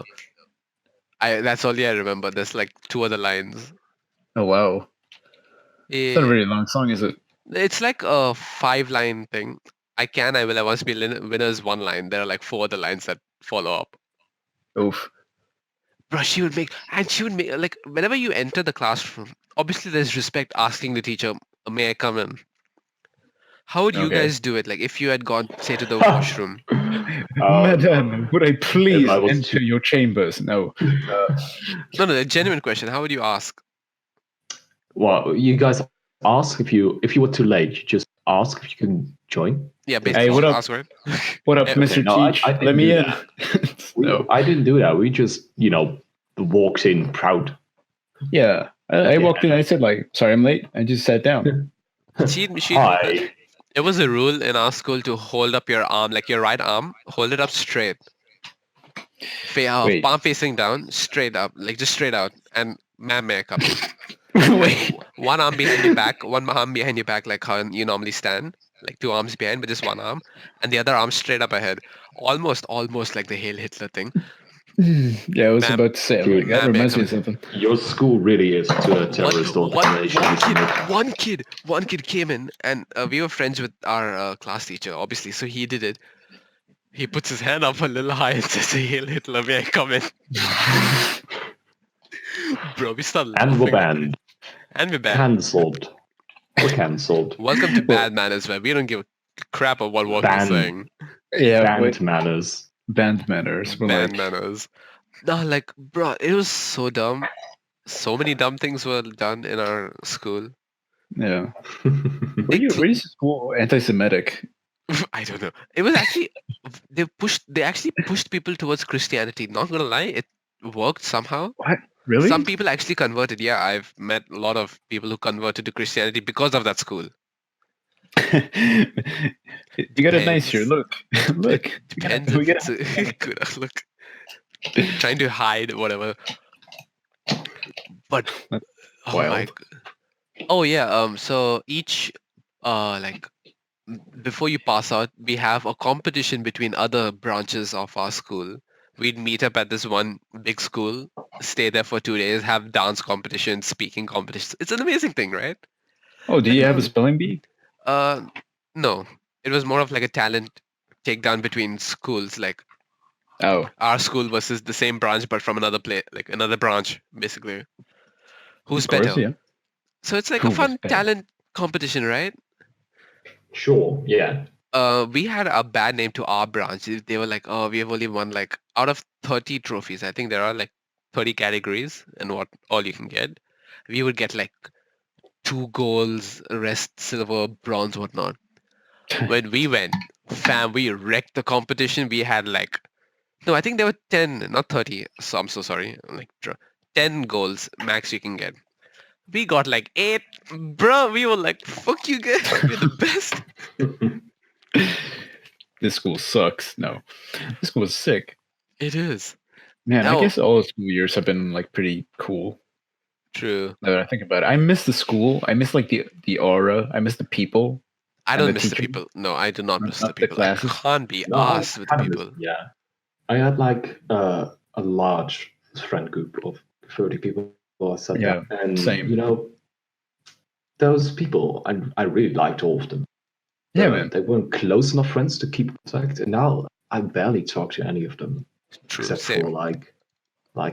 That's only I remember. There's like two other lines. Oh wow. It's not a Eh, very long song, is it? It's like a 5-line thing. I can. I will. I must be a winner is one line. There are like 4 other lines that follow up. Oof. Bro, she would make like whenever you enter the classroom. Obviously, there's respect asking the teacher, "May I come in?" How would you Okay. guys do it? Like if you had gone, say, to the washroom. Madam, would I please I was enter your chambers? No. No, a genuine question. How would you ask? Well, you guys ask if you were too late. You just ask if you can join. Yeah, basically, what up? ask, right? What up, Okay, Mr. no, I Teach? didn't Let me do in. that. No. I didn't do that. We just walked in proud. Yeah. I walked in. I said like, "Sorry, I'm late." I just sat down. She Hi. It was a rule in our school to hold up your arm, like your right arm, hold it up straight. Wait. Palm facing down, straight up, like just straight out. And ma'am, may I come in? Wait. One arm behind your back, one arm behind your back, like how you normally stand, like 2 arms behind, but just one arm, and the other arm straight up ahead, almost like the Hail Hitler thing. Yeah, I was Ma'am. about to say. I'm Dude, like, that ma'am, may I reminds me come of something. Your school really is to a terrorist organization. isn't it? One kid came in, and we were friends with our class teacher, obviously. So he did it. He puts his hand up a little high and says, "Hail Hitler, may I come in?" Bro, we start laughing. And we're banned. And we're banned. Cancelled. We're cancelled. Welcome to Bad Manners, where we don't give a crap about what we're Banned. saying. Yeah, Banned wait, manners. band manners. We're Bad like, manners. No, like, bro, it was so dumb. So many dumb things were done in our school. yeah. Were you school anti-Semitic? I don't know. It was actually they actually pushed people towards Christianity. Not gonna lie, it worked somehow. What? Really? Some people actually converted. Yeah, I've met a lot of people who converted to Christianity because of that school. You got it nice here. Look. Look. Depends We if got it's a good look. Trying to hide whatever. But oh my wild. Oh yeah, so each like before you pass out, we have a competition between other branches of our school. We'd meet up at this one big school, stay there for 2 days, have dance competitions, speaking competitions. It's an amazing thing, right? Oh, do Like, you have a spelling bee? No, it was more of like a talent takedown between schools, like Oh, our school versus the same branch but from another like another branch, basically. Who's of course, better? yeah. So it's like a Who was fun better? talent competition, right? Sure, yeah. We had a bad name to our branch. They were like, oh, we have only won like out of 30 trophies. I think there are like 30 categories and what all you can get. We would get like 2 golds, rest, silver, bronze, whatnot. When we went, fam, we wrecked the competition. We had like, no, I think there were 10, not 30. So I'm so sorry. Like 10 goals max you can get. We got like 8. Bro, we were like, fuck you guys. We're the best. This school sucks. No, this school is sick. It is. Man, I No. guess all the school years have been like pretty cool. True. Now that I think about it, I miss the school. I miss like the aura. I miss the people. I And don't the miss the teachers? people. No, I do not Not- miss not the the people. I classes? can't be No, I asked with kind of people. miss- yeah. I had like a large friend group of 30 people I said Yeah, that. And same. you know, those people I really liked all of them. Yeah, But man. they weren't close enough friends to keep contact, and now I barely talk to any of them. True. Except Same. for like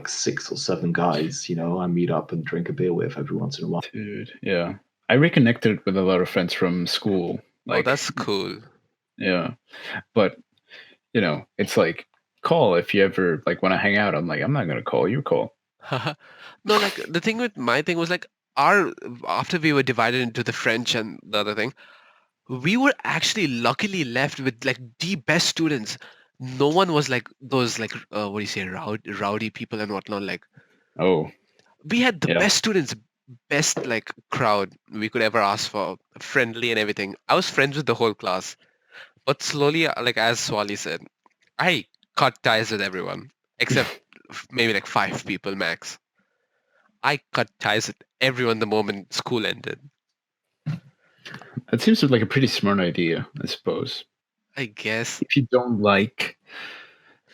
6 or 7 guys, you know, I meet up and drink a beer with every once in a while. Dude, yeah. I reconnected with a lot of friends from school. Like, Oh, that's cool. yeah. But, you know, it's like, call if you ever like want to hang out. I'm like, I'm not going to call, you call. No, like the thing with my thing was like after we were divided into the French and the other thing, we were actually luckily left with like the best students. No one was like those like what do you say, rowdy people and whatnot. Like Oh, we had the Yeah. best students, best like crowd we could ever ask for, friendly and everything. I was friends with the whole class, but slowly, like as Swali said, I cut ties with everyone except maybe like 5 people max. I cut ties with everyone the moment school ended. that seems like a pretty smart idea, I suppose. I guess. If you don't like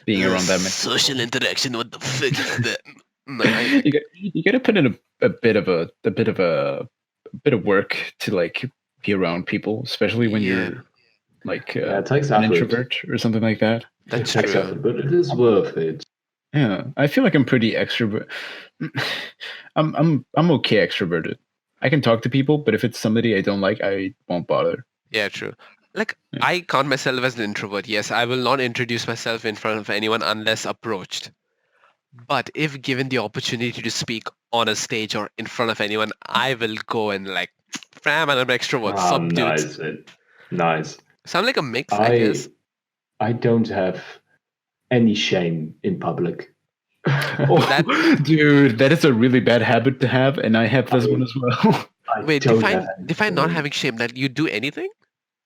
being around that many social people, interaction. What the fuck is that? No, I, you got to put in a bit of work to like be around people, especially when Yeah. you're like Yeah, it takes an effort. introvert or something like that. that's It takes true. effort, but it is worth it. Yeah, I feel like I'm pretty extrovert. I'm okay extroverted. I can talk to people, but if it's somebody I don't like, I won't bother. Yeah, true. Like Yeah. I count myself as an introvert. Yes, I will not introduce myself in front of anyone unless approached. But if given the opportunity to speak on a stage or in front of anyone, I will go and like, fam, I'm an extrovert. Ah, Sup, dudes. nice. So I'm like a mix, I guess. I don't have any shame in public. Oh, dude, that is a really bad habit to have, and I have this one as well. I Wait, don't define have any define not shame. having shame. That you do anything?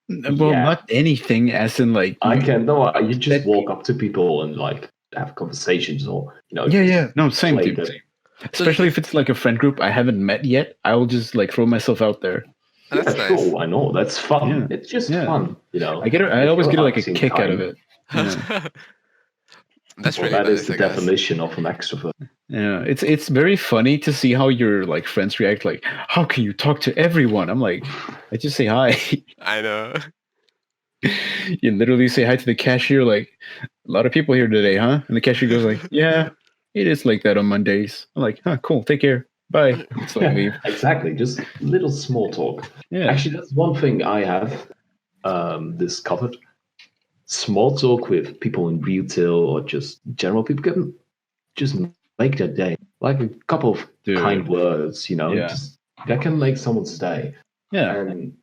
Well, Yeah. not anything, as in like I you- can no. You just that- walk up to people and like have conversations, or you know. Yeah, just yeah, no, same, play dude. the- Same. Especially if it's like a friend group I haven't met yet, I'll just like throw myself out there. Oh, that's yeah, nice. sure. Why not? That's fun. Yeah. It's just Yeah. fun, you know. I If always you're get like a acting kick out of kind, it. Yeah. That's Well, really that is nice, the I guess. definition of an extrovert. Yeah, it's very funny to see how your like friends react. Like, how can you talk to everyone? I'm like, I just say hi. I know. You literally say hi to the cashier. Like, a lot of people here today, huh? And the cashier goes like, yeah, it is like that on Mondays. I'm like, huh, cool. Take care. Bye. It's like leave. Exactly, just little small talk. Yeah. Actually, that's one thing I have discovered. Small talk with people in retail or just general people can just make their day. Like a couple of Dude. kind words, you know, Yeah. just that can make someone's day. Yeah. And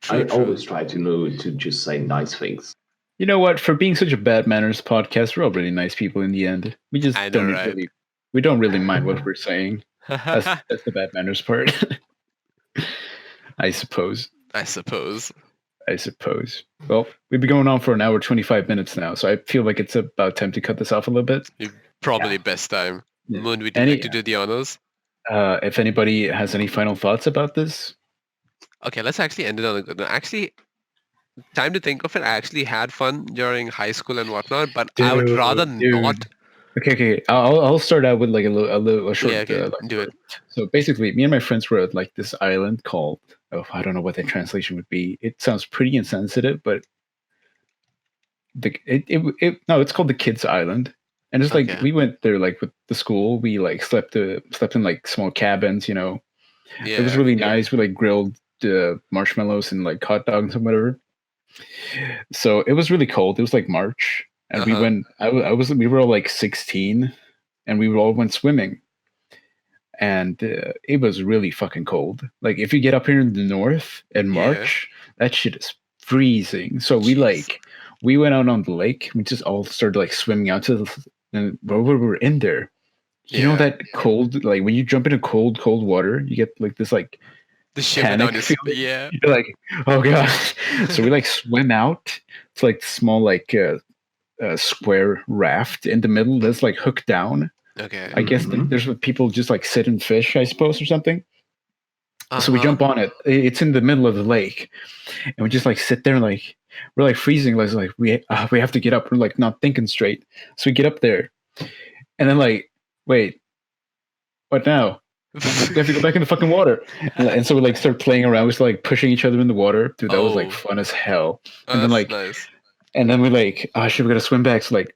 True, I true. always try to know to just say nice things. You know what? For being such a bad manners podcast, we're all really nice people in the end. We just I know, don't right? really mind what we're saying. That's the bad manners part. I suppose. I suppose. Well, we've been going on for an hour 25 minutes now, so I feel like it's about time to cut this off a little bit. Probably best time. Yeah. Moon, would you Any- like to do the honors? If anybody has any final thoughts about this, Okay, let's actually end it on a good note. Actually, time to think of it, I actually had fun during high school and whatnot, but I would rather not. Dude. Okay. I'll start out with like a short. Yeah, okay, do it. So basically, me and my friends were at like this island called. Oh, I don't know what the translation would be. It sounds pretty insensitive, but it's called the Kids Island, and it's like Okay. we went there like with the school. We like slept in like small cabins. You know, Yeah. it was really nice. We like grilled marshmallows and like hot dogs and whatever. So it was really cold. It was like March, and we Uh-huh. went. We were all like 16, and we all went swimming. And it was really fucking cold. Like if you get up here in the north in Yeah. March, that shit is freezing. So we went out on the lake. We just all started like swimming out to and while we were in there. You know Yeah. that cold, like when you jump into cold water, you get like this like The shiver down panic your feeling. yeah. You're like, oh gosh. So we like swim out to like small like square raft in the middle that's like hooked down. Okay. I guess Mhm. there's where people just like sit and fish, I suppose, or something. So we Uh-huh. jump on it. It's in the middle of the lake, and we just like sit there, and like we're like freezing. Like we have to get up. We're like not thinking straight. So we get up there, and then like, wait, what now? We have to go back in the fucking water. And so we like start playing around. We start like pushing each other in the water. Dude, that was like Oh. fun as hell. Oh, And then that's like, nice. and then we're like, oh shit, we gotta swim back. So like,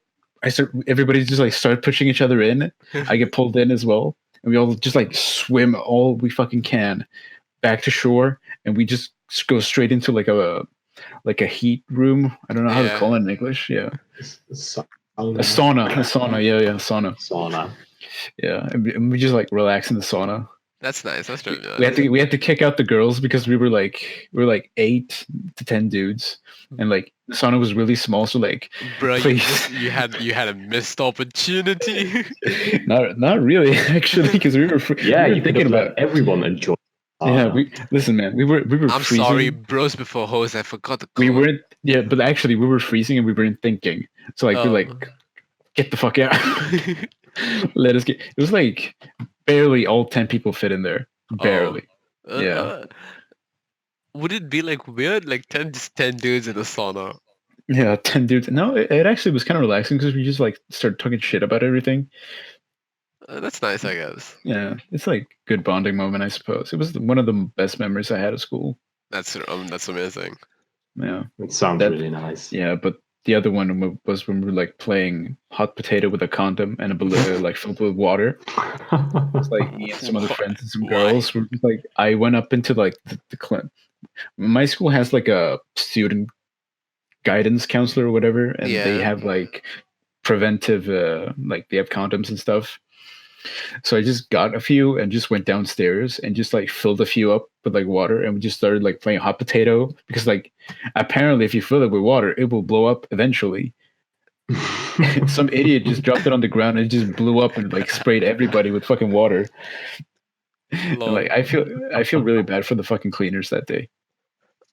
everybody just like start pushing each other in. I get pulled in as well, and we all just like swim all we fucking can back to shore, and we just go straight into like a heat room. I don't know how to Yeah. call it in English. Yeah, a Sauna. sauna. Yeah, sauna. Sauna. Yeah, and we just like relax in the sauna. That's nice. That's really nice. We had to kick out the girls because we were like 8 to 10 dudes, and like the sauna was really small. So like, Bro, please. you had a missed opportunity. not really actually, because we were Yeah, we were you could thinking have about. let everyone enjoy. Yeah, listen, man. We were I'm freezing. sorry, bros before hoes. I forgot the We code. weren't. Yeah, but actually, we were freezing and we weren't thinking. So like, we're like, get the fuck out. Let us get. It was like barely all 10 people fit in there. Barely. Yeah. Would it be like weird, like 10 dudes in a sauna? Yeah, 10 dudes. No, it actually was kind of relaxing because we just like started talking shit about everything. That's nice, I guess. Yeah, it's like good bonding moment, I suppose. It was one of the best memories I had of school. That's amazing. Yeah. It sounds really nice. Yeah, but the other one was when we were like playing hot potato with a condom and a balloon like filled with water. It's like me and some other friends and some Why? girls were just like, I went up into like the my school has like a student guidance counselor or whatever, and they Yeah. have like preventive like they have condoms and stuff. So I just got a few and just went downstairs and just like filled a few up with like water, and we just started like playing hot potato because like apparently if you fill it with water it will blow up eventually. Some idiot just dropped it on the ground and it just blew up and like sprayed everybody with fucking water. And, like I feel really bad for the fucking cleaners that day.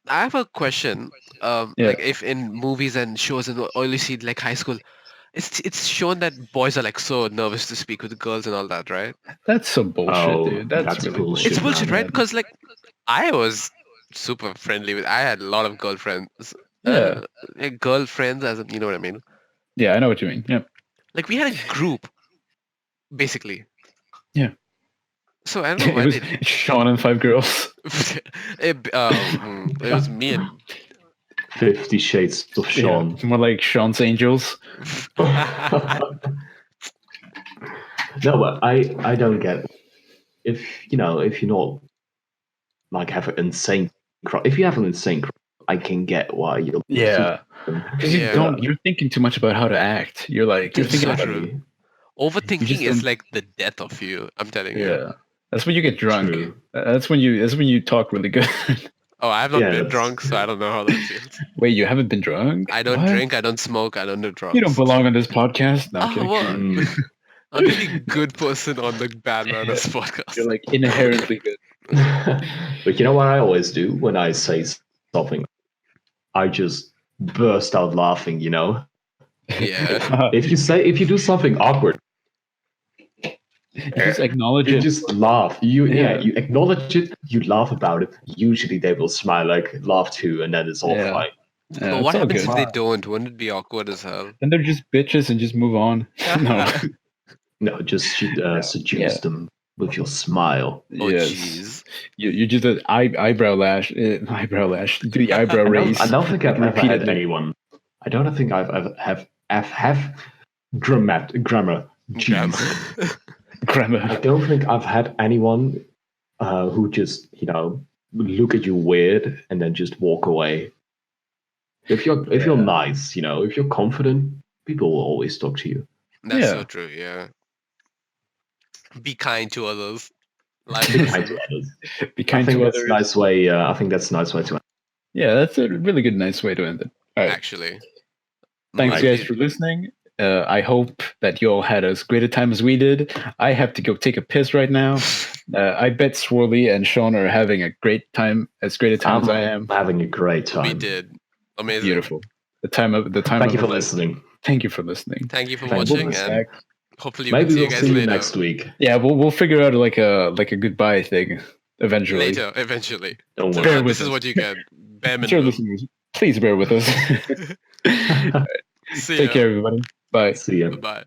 I have a question. Yeah. Like if in movies and shows and all you see like high school, it's shown that boys are like so nervous to speak with girls and all that, right? That's some bullshit, dude. That's really bullshit. It's bullshit, man. right? Because like I was super friendly with. I had a lot of girlfriends. Yeah. Like girlfriends, as in, you know what I mean. Yeah, I know what you mean. Yeah. Like we had a group, basically. Yeah. So I don't know It why was Sean and 5 girls. it was me and 50 Shades of Sean. Yeah, more like Sean's Angels. No, but I don't get if you're not like have an insane crush. If you have an insane crush, I can get why you're Because Yeah. you're thinking too much about how to act. You're like you're It's thinking so about true. You Overthinking just is don't- like the death of you. I'm telling you. Yeah. That's when you get drunk. True. That's when you talk really good. Oh, I have not Yeah, been that's- drunk, so I don't know how that feels. Wait, you haven't been drunk? I don't What? drink, I don't smoke, I don't do drugs. You don't belong on this podcast. No, I'm Oh, kidding. what? Mm. I'm the only good person on the Bad Manners podcast. You're like inherently good. But you know what I always do when I say something? I just burst out laughing, Yeah. If you do something awkward, You just acknowledge you it. just laugh. You Yeah. you acknowledge it, you laugh about it. Usually they will smile, like laugh too, and then it's all Yeah. fine. But what it's all happens good. if they don't? Wouldn't it be awkward as hell? And they're just bitches and just move on. No. No, just seduce them with your smile. Oh Yes. jeez. You do the eyebrow lash. Do the eyebrow raise. I don't think I've ever had repeatedly. anyone. I don't think I've ever have grammar. Jeez. Grammar. I don't think I've had anyone who just look at you weird and then just walk away. If you're nice, if you're confident, people will always talk to you. That's so Yeah. true. Yeah. Be kind to others. Be kind to others. Be kind I think to that's others. a nice way. I think that's a nice way to. Yeah, that's a really good, nice way to end it. All right. Actually. Thanks, Might guys, be- for listening. I hope that you all had as great a time as we did. I have to go take a piss right now. I bet Swirly and Sean are having a great time, as great a time as I am. Having a great time. We did. Amazing. Beautiful. The time Thank you of for listening. Thank you for listening. Thank you for Thank you. watching, and hopefully Maybe we'll see you we'll guys see you later. next week. Yeah, we'll figure out like a goodbye thing eventually. Later, eventually. Don't So worry. Bear with this is us. what you get. Bare Dear minimum. listeners, please bear with us. See Take ya. care, everybody. Bye. See ya. Bye.